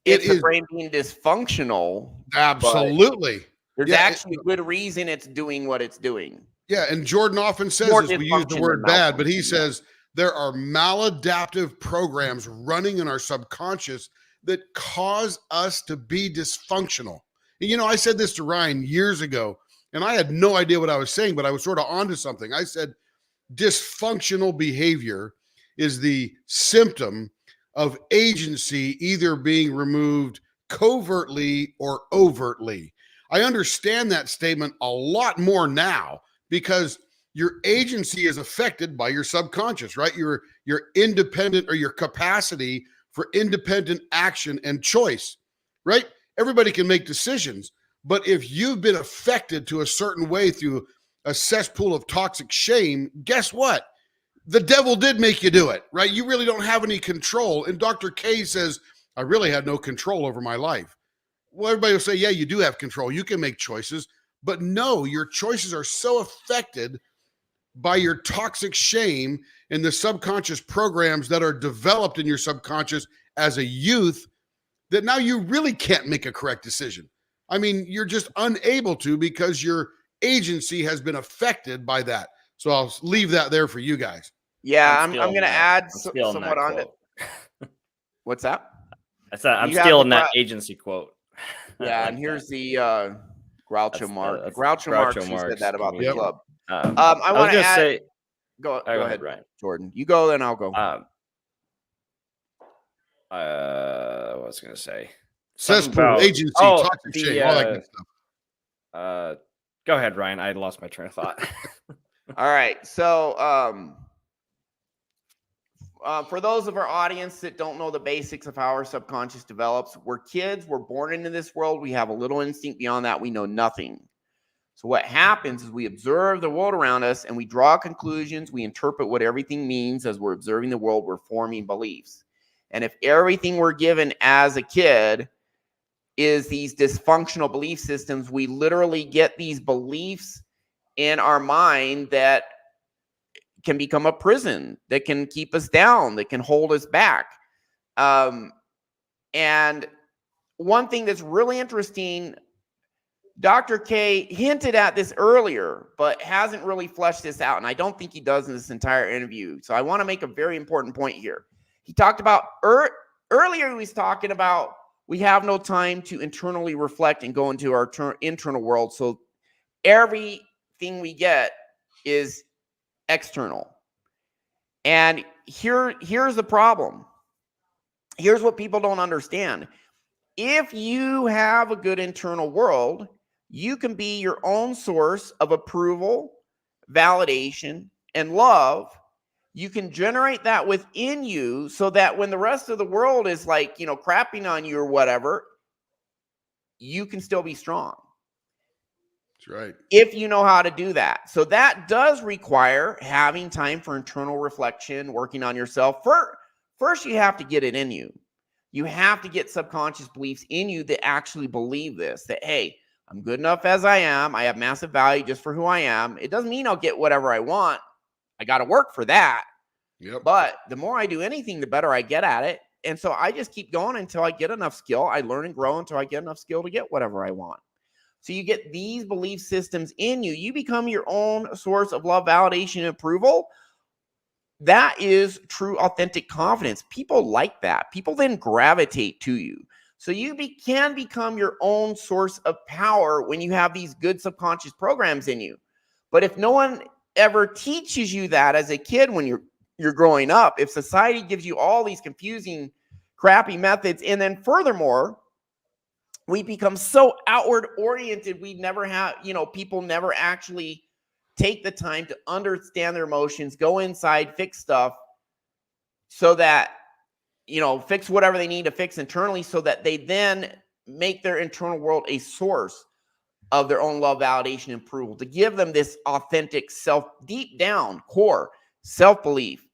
It's the brain being dysfunctional. Absolutely. There's actually a good reason it's doing what it's doing. Yeah, and Jordan often says this, we use the word bad, but he says there are maladaptive programs running in our subconscious that cause us to be dysfunctional. And, I said this to Ryan years ago, and I had no idea what I was saying, but I was sort of onto something. I said, dysfunctional behavior is the symptom of agency either being removed covertly or overtly. I understand that statement a lot more now because your agency is affected by your subconscious, right? Your independent, or your capacity for independent action and choice, right? Everybody can make decisions, but if you've been affected to a certain way through a cesspool of toxic shame, guess what? The devil did make you do it, right? You really don't have any control. And Dr. K says, I really had no control over my life. Well, everybody will say, yeah, you do have control. You can make choices. But no, your choices are so affected by your toxic shame and the subconscious programs that are developed in your subconscious as a youth that now you really can't make a correct decision. I mean, you're just unable to because your agency has been affected by that. So I'll leave that there for you guys. Yeah, I'm going to add somewhat on it. What's that? I'm stealing that agency quote. Yeah, and here's the Groucho Marx. Groucho Marx said that about the club. I want to say, go ahead, Ryan. Jordan. You go, then I'll go. What was I going to say? Cesspool, agency, toxic shame, all that good stuff. Go ahead, Ryan. I lost my train of thought. All right. So for those of our audience that don't know the basics of how our subconscious develops, we're kids. We're born into this world. We have a little instinct. Beyond that, we know nothing. So what happens is we observe the world around us and we draw conclusions. We interpret what everything means as we're observing the world. We're forming beliefs. And if everything we're given as a kid is these dysfunctional belief systems, we literally get these beliefs in our mind that can become a prison that can keep us down, that can hold us back. And one thing that's really interesting, Dr. K hinted at this earlier, but hasn't really fleshed this out. And I don't think he does in this entire interview. So I want to make a very important point here. He talked about earlier, he was talking about we have no time to internally reflect and go into our internal world. So everything we get is external. And here's the problem. Here's what people don't understand. If you have a good internal world, you can be your own source of approval, validation, and love. You can generate that within you so that when the rest of the world is like, crapping on you or whatever, you can still be strong. That's right. If you know how to do that. So that does require having time for internal reflection, working on yourself. First, you have to get it in you. You have to get subconscious beliefs in you that actually believe this, that, hey, I'm good enough as I am. I have massive value just for who I am. It doesn't mean I'll get whatever I want. I got to work for that. Yep. But the more I do anything, the better I get at it. And so I just keep going until I get enough skill. I learn and grow until I get enough skill to get whatever I want. So you get these belief systems in you. You become your own source of love, validation, and approval. That is true, authentic confidence. People like that. People then gravitate to you. So you can become your own source of power when you have these good subconscious programs in you. But if no one ever teaches you that as a kid when you're growing up, if society gives you all these confusing, crappy methods, and then furthermore, we become so outward oriented, we never have, people never actually take the time to understand their emotions, go inside, fix stuff so that, fix whatever they need to fix internally so that they then make their internal world a source of their own love, validation, and approval, to give them this authentic deep down core self-belief,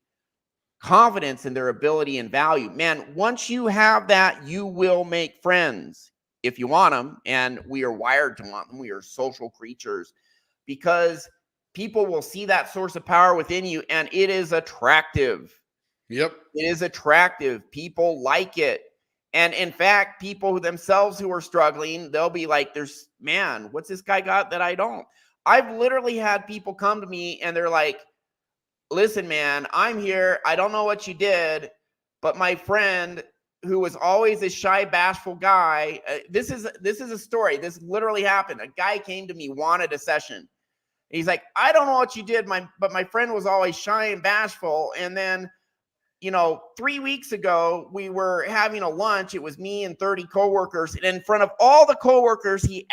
confidence in their ability and value. Man, once you have that, you will make friends if you want them. And we are wired to want them. We are social creatures because people will see that source of power within you and it is attractive. Yep. It is attractive. People like it. And in fact, people themselves who are struggling, they'll be like, what's this guy got that I don't? I've literally had people come to me and they're like, listen, man, I'm here. I don't know what you did, but my friend who was always a shy, bashful guy, this is a story. This literally happened. A guy came to me, wanted a session. He's like, I don't know what you did, but my friend was always shy and bashful. And then, 3 weeks ago, we were having a lunch. It was me and 30 coworkers. And in front of all the coworkers, he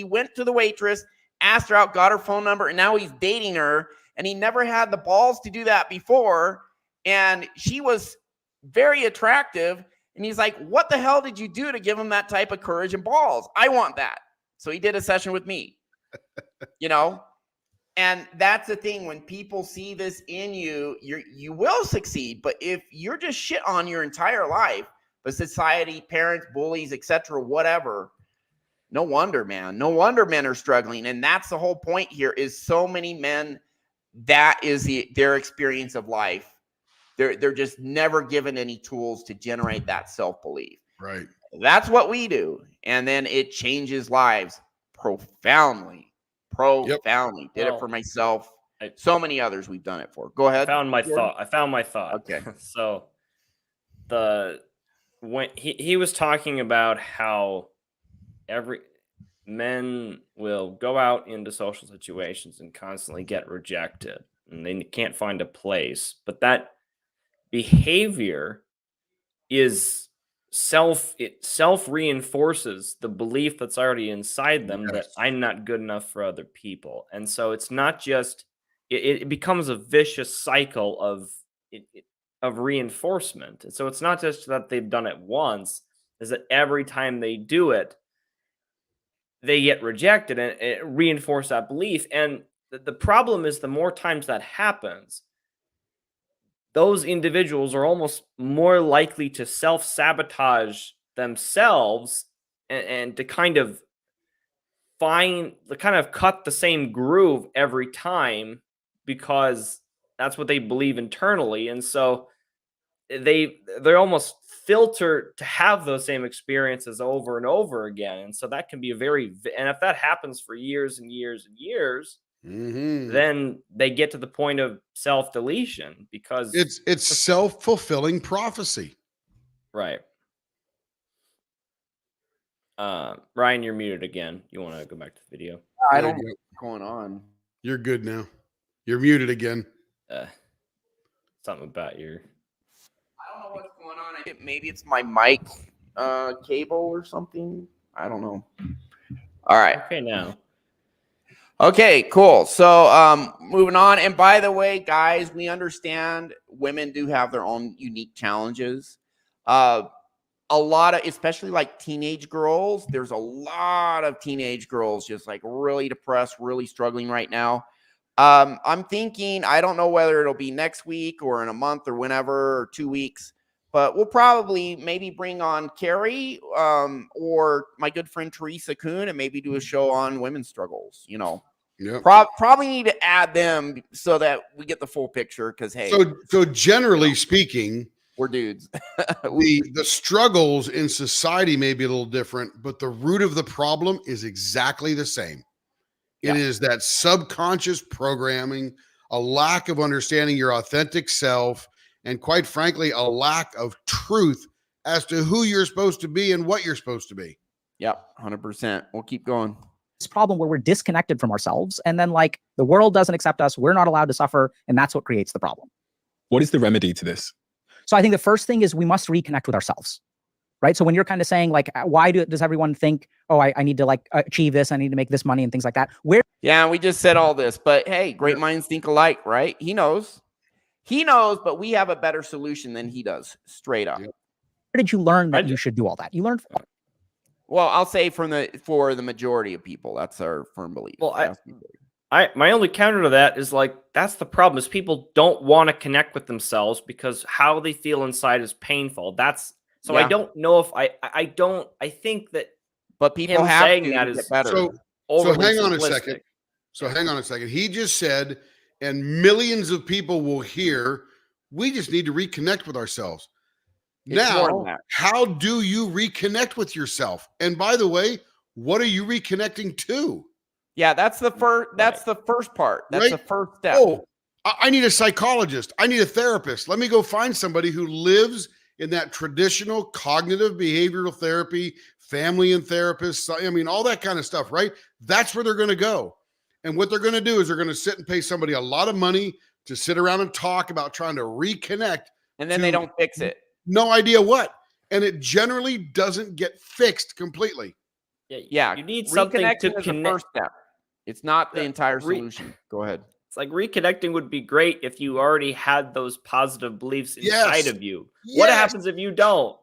went to the waitress, asked her out, got her phone number, and now he's dating her. And he never had the balls to do that before. And she was very attractive. And he's like, what the hell did you do to give him that type of courage and balls? I want that. So he did a session with me, And that's the thing. When people see this in you, you will succeed. But if you're just shit on your entire life, but society, parents, bullies, etc., whatever, no wonder, man. No wonder men are struggling. And that's the whole point here is so many men, that is their experience of life. They're just never given any tools to generate that self-belief. Right. That's what we do. And then it changes lives profoundly. Did it for myself. So many others we've done it for. Go ahead. I found my thought. Okay. So when he was talking about how men will go out into social situations and constantly get rejected and they can't find a place, but that behavior is self reinforces the belief that's already inside them that I'm not good enough for other people. And so it's not just it becomes a vicious cycle of reinforcement. And so it's not just that they've done it once, is that every time they do it, they get rejected and it reinforces that belief. And the problem is the more times that happens, those individuals are almost more likely to self-sabotage themselves and to kind of cut the same groove every time, because that's what they believe internally. And so they're almost filtered to have those same experiences over and over again. And so that can be and if that happens for years and years and years, then they get to the point of self-deletion because it's self-fulfilling prophecy. Right. Ryan, you're muted again. You want to go back to the video? I don't know what's going on. You're good now. You're muted again. Something about your... I don't know what's going on. I think maybe it's my mic cable or something. I don't know. All right. Okay, now. Okay, cool. So moving on. And by the way, guys, we understand women do have their own unique challenges. A lot of, especially like teenage girls, there's a lot of teenage girls just like really depressed, really struggling right now. I'm thinking, I don't know whether it'll be next week or in a month or whenever, or 2 weeks, but we'll probably maybe bring on Carrie or my good friend Teresa Kuhn and maybe do a show on women's struggles, you know. Yep. Probably need to add them so that we get the full picture because, hey. So generally speaking, we're dudes. the struggles in society may be a little different, but the root of the problem is exactly the same. It is that subconscious programming, a lack of understanding your authentic self, and quite frankly, a lack of truth as to who you're supposed to be and what you're supposed to be. Yep, 100%. We'll keep going. This problem where we're disconnected from ourselves, and then like the world doesn't accept us, we're not allowed to suffer, and that's what creates the problem. What is the remedy to this? So I think the first thing is we must reconnect with ourselves, right? So when you're kind of saying like, why does everyone think, oh, I need to like achieve this, I need to make this money and things like that? Yeah, we just said all this, but hey, great minds think alike, right? He knows, but we have a better solution than he does, straight up. Where did you learn that you should do all that? You learned. Well, I'll say for the majority of people, that's our firm belief. Well, my only counter to that is like, that's the problem is people don't want to connect with themselves because how they feel inside is painful. I don't know if I think that, but people have saying to that get is better. So hang on a second. He just said, and millions of people will hear, we just need to reconnect with ourselves. Now, how do you reconnect with yourself? And by the way, what are you reconnecting to? Yeah, that's the first. That's the first part. That's the first step. Oh, I need a psychologist. I need a therapist. Let me go find somebody who lives in that traditional cognitive behavioral therapy, family and therapists. I mean, all that kind of stuff, right? That's where they're going to go. And what they're going to do is they're going to sit and pay somebody a lot of money to sit around and talk about trying to reconnect. And then they don't fix it. No idea what. And it generally doesn't get fixed completely. Yeah. You need something to connect. The first step. It's not the entire solution. Go ahead. It's like reconnecting would be great if you already had those positive beliefs inside of you. Yes. What happens if you don't?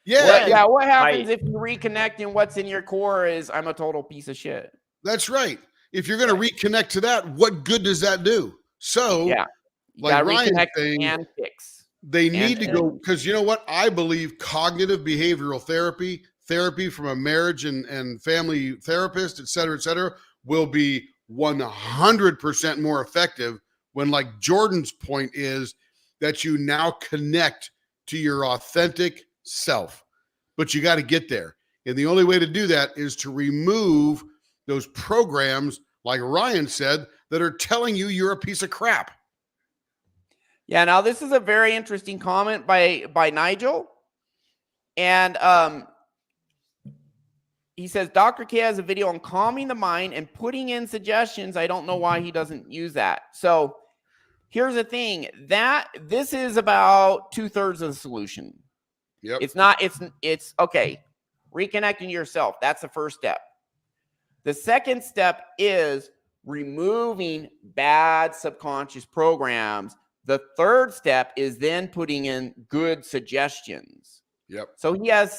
What happens if you reconnect and what's in your core is I'm a total piece of shit? That's right. If you're going to reconnect to that, what good does that do? So, like Ryan's saying, and fix. They need to go, because you know what? I believe cognitive behavioral therapy from a marriage and family therapist, et cetera, will be 100% more effective when, like Jordan's point is, that you now connect to your authentic self. But you got to get there. And the only way to do that is to remove those programs, like Ryan said, that are telling you you're a piece of crap. Yeah, now this is a very interesting comment by Nigel. And he says, Dr. K has a video on calming the mind and putting in suggestions. I don't know why he doesn't use that. So here's the thing, that this is about 2/3 of the solution. Yep. It's okay. Reconnecting yourself. That's the first step. The second step is removing bad subconscious programs. The third step is then putting in good suggestions. Yep. So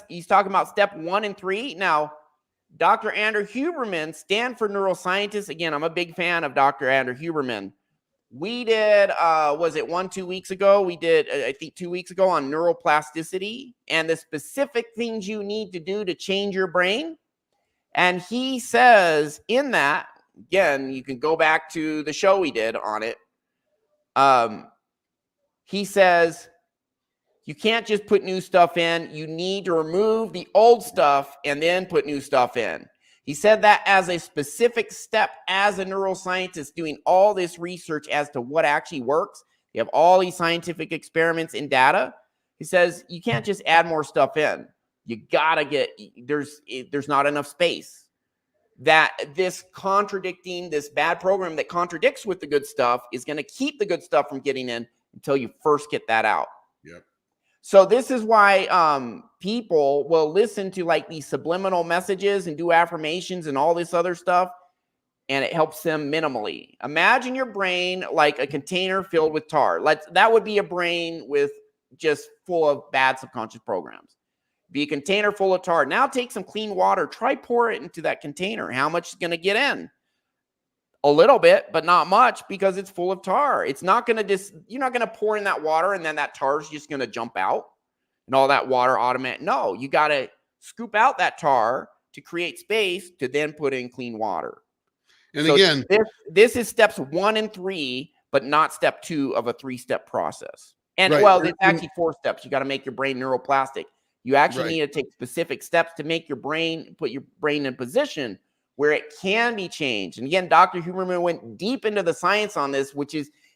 he's talking about step 1 and 3. Now, Dr. Andrew Huberman, Stanford neuroscientist. Again, I'm a big fan of Dr. Andrew Huberman. We did, was it 1-2 weeks ago? We did, I think 2 weeks ago on neuroplasticity and the specific things you need to do to change your brain. And he says in that, again, you can go back to the show we did on it. He says, you can't just put new stuff in. You need to remove the old stuff and then put new stuff in. He said that as a specific step as a neuroscientist doing all this research as to what actually works. You have all these scientific experiments and data. He says you can't just add more stuff in. You gotta get, there's not enough space. That this bad program that contradicts with the good stuff is going to keep the good stuff from getting in until you first get that out. Yep. So this is why people will listen to like these subliminal messages and do affirmations and all this other stuff, and it helps them minimally. Imagine your brain like a container filled with tar. That would be a brain with just full of bad subconscious programs. Be a container full of tar. Now take some clean water. Try pour it into that container. How much is going to get in? A little bit, but not much because it's full of tar. It's not going to you're not going to pour in that water and then that tar is just going to jump out and all that water automatic. No, you got to scoop out that tar to create space to then put in clean water. And so again, this is steps 1 and 3, but not step 2 of a 3-step process. And right. Well, it's actually 4 steps. You got to make your brain neuroplastic. You actually Right. need to take specific steps to make your brain, put your brain in position where it can be changed. And again, Dr. Huberman went deep into the science on this,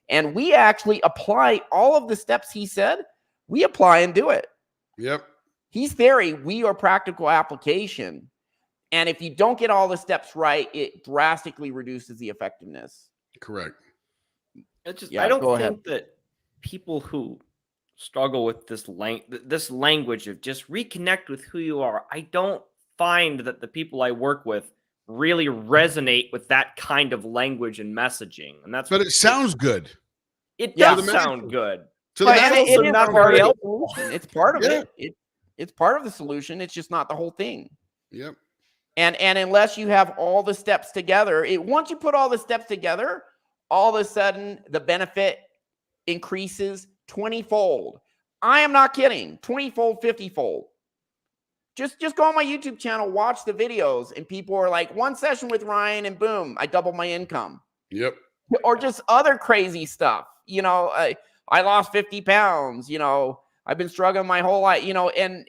and we actually apply all of the steps he said. We apply and do it. Yep. He's theory, we are practical application. And if you don't get all the steps right, it drastically reduces the effectiveness. Correct. I don't think that people who struggle with this language of just reconnect with who you are, I don't find that the people I work with really resonate with that kind of language and messaging. And But it sounds good. It does sound good. But it's also not very helpful. It's part of Yeah. It's part of the solution. It's just not the whole thing. Yep. And unless you have all the steps together, once you put all the steps together, all of a sudden the benefit increases 20-fold. I am not kidding. 20-fold, 50-fold. Just go on my YouTube channel, watch the videos, and people are like, 1 session with Ryan, and boom, I double my income. Yep. Or just other crazy stuff. I lost 50 pounds. I've been struggling my whole life. And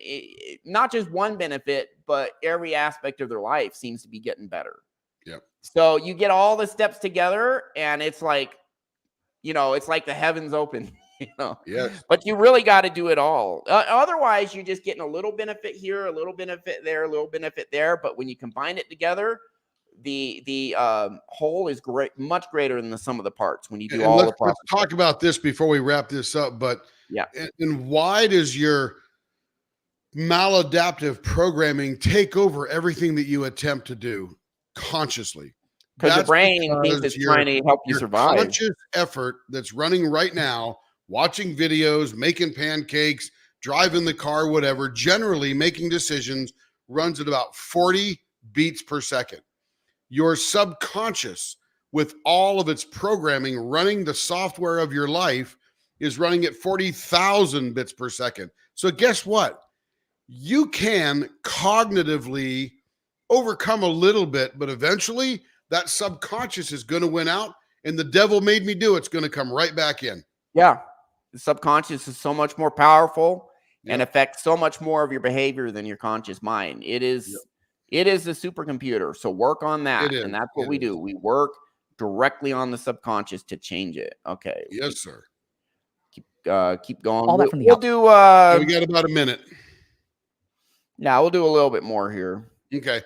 not just one benefit, but every aspect of their life seems to be getting better. Yep. So you get all the steps together, and it's like, it's like the heavens open. Yes. But you really got to do it all. Otherwise, you're just getting a little benefit here, a little benefit there, a little benefit there. But when you combine it together, the whole is much greater than the sum of the parts. When you do all the process. Let's talk about this before we wrap this up. But yeah, and why does your maladaptive programming take over everything that you attempt to do consciously? Because your brain thinks it's trying to help you survive. Conscious effort that's running right now, watching videos, making pancakes, driving the car, whatever, generally making decisions, runs at about 40 beats per second. Your subconscious, with all of its programming running the software of your life, is running at 40,000 bits per second. So guess what? You can cognitively overcome a little bit, but eventually that subconscious is going to win out, and the devil made me do it's going to come right back in. Yeah. The subconscious is so much more powerful and affects so much more of your behavior than your conscious mind. It is a supercomputer. So work on that. And that's what we do. We work directly on the subconscious to change it. Okay. Yes, sir. Keep going. All that from the we'll do we got about a minute. Yeah, we'll do a little bit more here. Okay.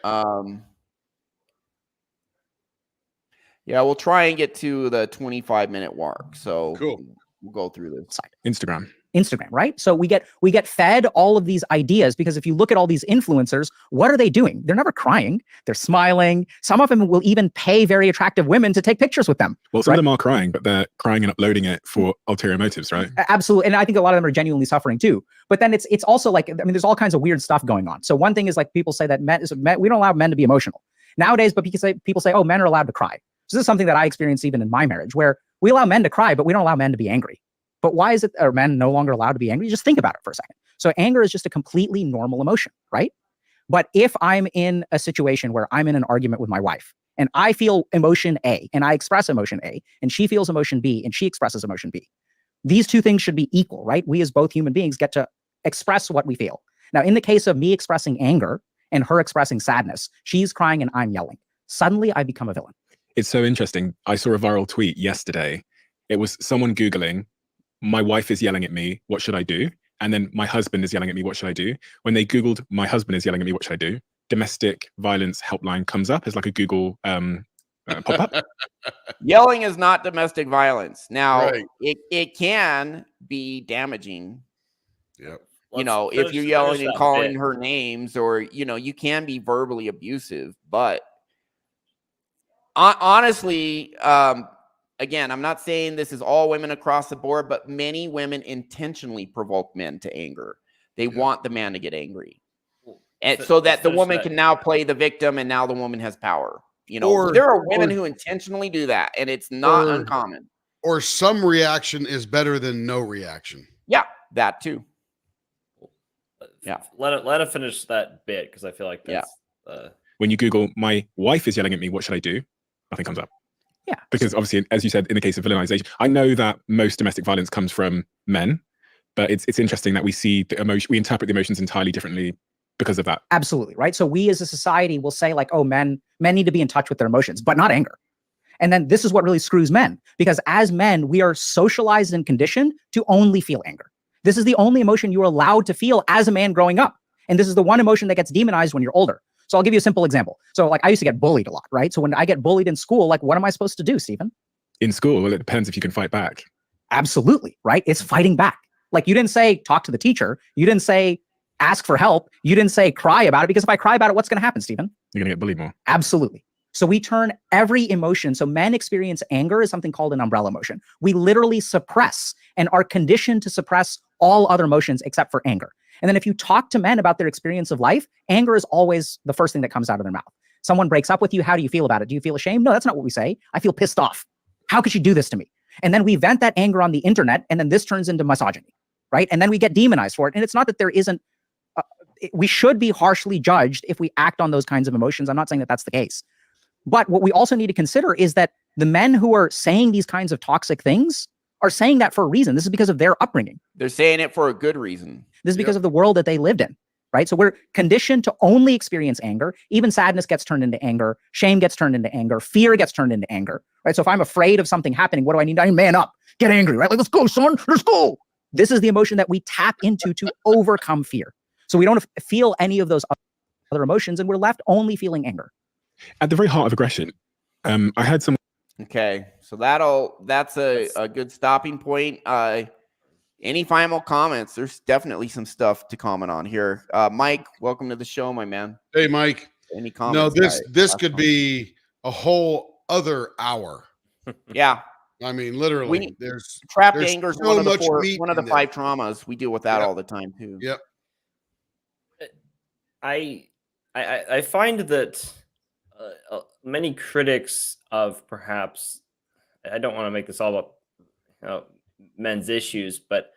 Yeah, we'll try and get to the 25-minute mark. So cool. We'll go through this. Instagram, right? So we get fed all of these ideas because if you look at all these influencers, what are they doing? They're never crying. They're smiling. Some of them will even pay very attractive women to take pictures with them. Well, some of them are crying, but they're crying and uploading it for ulterior motives, right? Absolutely. And I think a lot of them are genuinely suffering too. But then it's also like, I mean, there's all kinds of weird stuff going on. So one thing is like people say that we don't allow men to be emotional nowadays, but people say, oh, men are allowed to cry. So this is something that I experienced even in my marriage where we allow men to cry, but we don't allow men to be angry. But why is it are men no longer allowed to be angry? Just think about it for a second. So anger is just a completely normal emotion, right? But if I'm in a situation where I'm in an argument with my wife and I feel emotion A and I express emotion A, and she feels emotion B and she expresses emotion B. These two things should be equal, right? We as both human beings get to express what we feel. Now, in the case of me expressing anger and her expressing sadness, she's crying and I'm yelling. Suddenly I become a villain. It's so interesting. I saw a viral tweet yesterday. It was someone Googling, my wife is yelling at me, what should I do? And then my husband is yelling at me, what should I do? When they Googled, my husband is yelling at me, what should I do? Domestic violence helpline comes up as like a Google pop-up. Yelling is not domestic violence. Now, Right. it can be damaging. Yep. You know, if you're yelling and calling her names, or, you know, you can be verbally abusive. But honestly, again, I'm not saying this is all women across the board, but many women intentionally provoke men to anger. They want the man to get angry. And so that the woman can now play the victim, and now the woman has power. You know, there are women who intentionally do that, and it's not uncommon. Or some reaction is better than no reaction. Yeah, that too. Yeah. Let her finish that bit, because I feel like that's when you Google my wife is yelling at me, what should I do? Nothing comes up. Yeah. Because obviously, as you said, in the case of villainization, I know that most domestic violence comes from men, but it's interesting that we see the emotion, we interpret the emotions entirely differently because of that. Absolutely, right? So we as a society will say like, oh, men need to be in touch with their emotions, but not anger. And then this is what really screws men, because as men, we are socialized and conditioned to only feel anger. This is the only emotion you're allowed to feel as a man growing up. And this is the one emotion that gets demonized when you're older. So I'll give you a simple example. So like I used to get bullied a lot, right? So when I get bullied in school, like what am I supposed to do, Stephen? In school, well, it depends if you can fight back. Absolutely, right? It's fighting back. Like you didn't say talk to the teacher. You didn't say ask for help. You didn't say cry about it, because if I cry about it, what's going to happen, Stephen? You're going to get bullied more. Absolutely. So we turn every emotion. So men experience anger as something called an umbrella emotion. We literally suppress and are conditioned to suppress all other emotions except for anger. And then if you talk to men about their experience of life, anger is always the first thing that comes out of their mouth. Someone breaks up with you. How do you feel about it? Do you feel ashamed? No, that's not what we say. I feel pissed off. How could she do this to me? And then we vent that anger on the internet, and then this turns into misogyny, right? And then we get demonized for it. And it's not that there isn't, we should be harshly judged if we act on those kinds of emotions. I'm not saying that that's the case. But what we also need to consider is that the men who are saying these kinds of toxic things are saying that for a reason. This is because of their upbringing. They're saying it for a good reason. This is because of the world that they lived in, right? So we're conditioned to only experience anger. Even sadness gets turned into anger. Shame gets turned into anger. Fear gets turned into anger, right? So if I'm afraid of something happening, what do I need? I need to man up, get angry, right? Like, let's go, son, let's go. This is the emotion that we tap into to overcome fear. So we don't feel any of those other emotions, and we're left only feeling anger. At the very heart of aggression, I had some. Okay, so that's a good stopping point. Any final comments? There's definitely some stuff to comment on here. Mike, welcome to the show, my man. Hey, Mike. Any comments? No, this could be a whole other hour. Yeah. I mean, literally, there's trapped anger is so one of the there. 5 traumas. We deal with that all the time too. Yep. I find that many critics of perhaps, I don't want to make this all about men's issues, but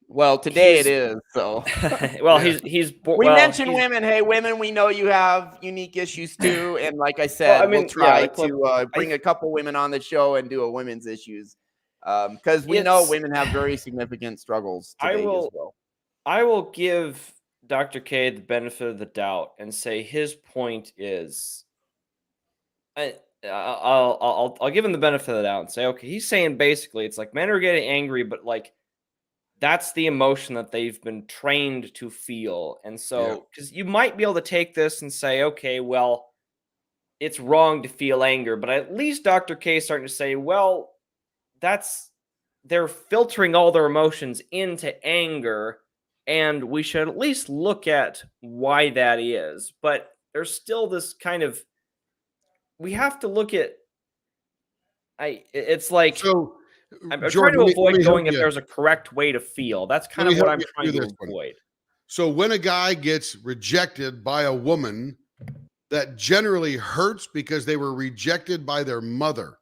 well, today it is. So well, we mentioned women. Hey, women, we know you have unique issues too, and like I said, we'll try to bring a couple women on the show and do a women's issues, because we know women have very significant struggles today as well. I will give Dr. K the benefit of the doubt and say his point is, I'll give him the benefit of the doubt and say, okay, he's saying basically it's like men are getting angry, but like that's the emotion that they've been trained to feel. And so, because you might be able to take this and say, okay, well, it's wrong to feel anger, but at least Dr. K is starting to say, well, they're filtering all their emotions into anger, and we should at least look at why that is. But there's still this kind of, we have to look at, it's like, so I'm trying to avoid going if there's a correct way to feel. That's kind of what I'm trying to avoid. So when a guy gets rejected by a woman, that generally hurts because they were rejected by their mother,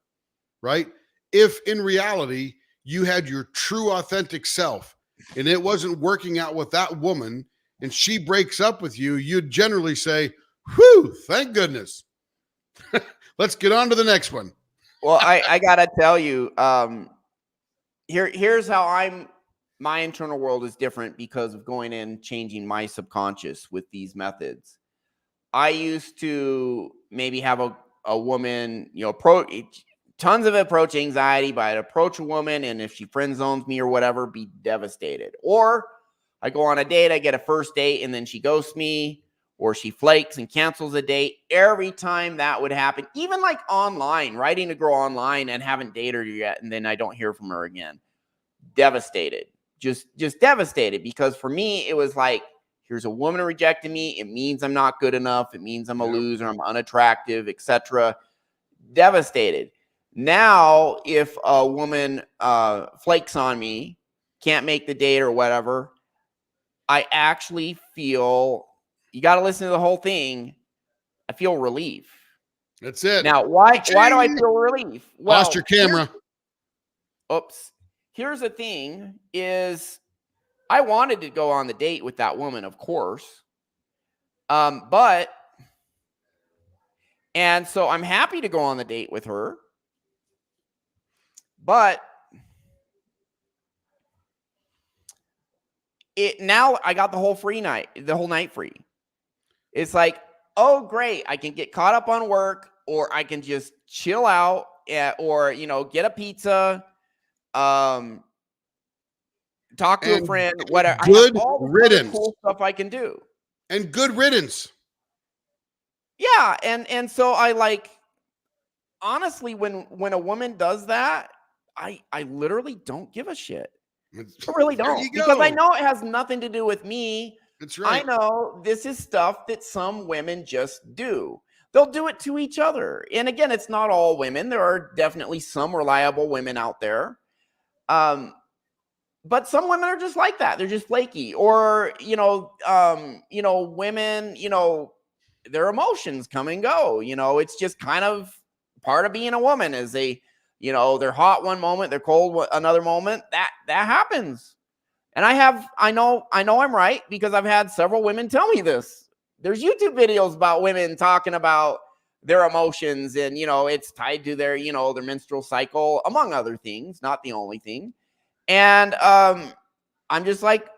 right? If in reality you had your true authentic self and it wasn't working out with that woman and she breaks up with you, you'd generally say, whew, thank goodness. Let's get on to the next one. Well, I gotta tell you, here's how my internal world is different because of going in, changing my subconscious with these methods. I used to maybe have a woman, tons of approach anxiety, but I'd approach a woman, and if she friend zones me or whatever, be devastated. Or I go on a date, I get a first date, and then she ghosts me, or she flakes and cancels a date. Every time that would happen, even like online, writing a girl online and haven't dated her yet, and then I don't hear from her again. Devastated, just devastated, because for me, it was like, here's a woman rejecting me. It means I'm not good enough. It means I'm a loser. I'm unattractive, etc. Devastated. Now, if a woman flakes on me, can't make the date or whatever, I actually feel, you got to listen to the whole thing, I feel relief. That's it. Now, why do I feel relief? Well, Lost your camera. Oops. Here's the thing is, I wanted to go on the date with that woman, of course. And so I'm happy to go on the date with her. But now I got the whole night free. It's like, oh, great. I can get caught up on work, or I can just chill out, or, get a pizza, talk to a friend, whatever. Good I have all riddance. the cool stuff I can do. And good riddance. Yeah, and so I like, honestly, when a woman does that, I literally don't give a shit. I really don't, because I know it has nothing to do with me. That's right. I know this is stuff that some women just do. They'll do it to each other. And again, it's not all women. There are definitely some reliable women out there. But some women are just like that. They're just flaky. Or, women, their emotions come and go. It's just kind of part of being a woman, is they're hot one moment, they're cold another moment. That happens. And I know I'm right, because I've had several women tell me this. There's YouTube videos about women talking about their emotions, and it's tied to their menstrual cycle, among other things, not the only thing. And I'm just like,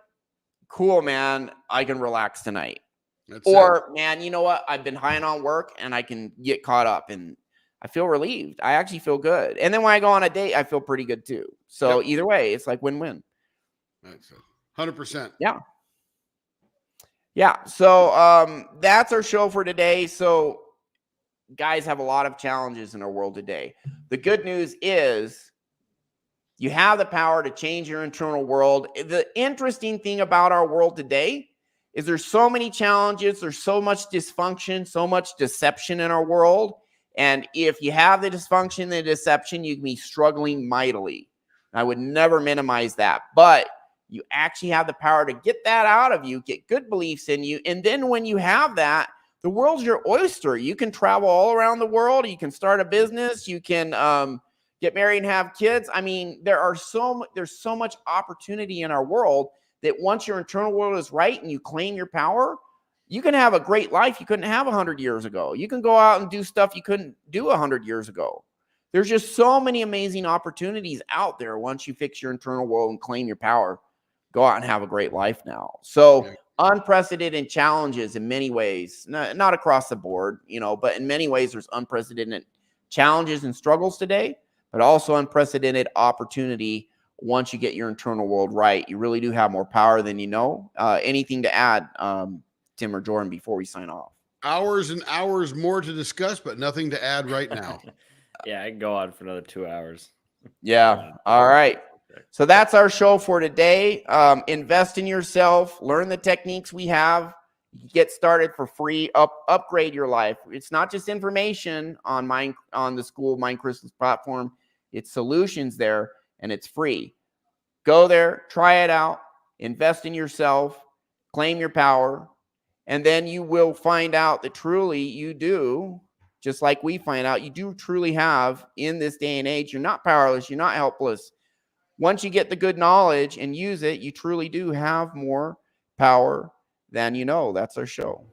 cool, man, I can relax tonight. Man, you know what? I've been high on work, and I can get caught up, and I feel relieved. I actually feel good. And then when I go on a date, I feel pretty good too. So Either way, it's like win-win. That's 100%. Yeah. Yeah. So that's our show for today. So guys have a lot of challenges in our world today. The good news is you have the power to change your internal world. The interesting thing about our world today is there's so many challenges. There's so much dysfunction, so much deception in our world. And if you have the dysfunction, the deception, you can be struggling mightily. I would never minimize that. But you actually have the power to get that out of you, get good beliefs in you. And then when you have that, the world's your oyster. You can travel all around the world. You can start a business. You can get married and have kids. I mean, there's so much opportunity in our world that once your internal world is right and you claim your power, you can have a great life you couldn't have 100 years ago. You can go out and do stuff you couldn't do 100 years ago. There's just so many amazing opportunities out there once you fix your internal world and claim your power. Go out and have a great life now. So unprecedented challenges in many ways, not across the board, but in many ways there's unprecedented challenges and struggles today, but also unprecedented opportunity once you get your internal world right. You really do have more power than you know. Anything to add, Tim or Jordan, before we sign off? Hours and hours more to discuss, but nothing to add right now. Yeah, I can go on for another 2 hours. Yeah. All right. So that's our show for today. Invest in yourself. Learn the techniques we have. Get started for free. Upgrade your life. It's not just information on the school MindChrysalis platform. It's solutions there, and it's free. Go there, try it out, invest in yourself, claim your power, and then you will find out that truly you do, just like we find out, you do truly have, in this day and age, you're not powerless, you're not helpless. Once you get the good knowledge and use it, you truly do have more power than you know. That's our show.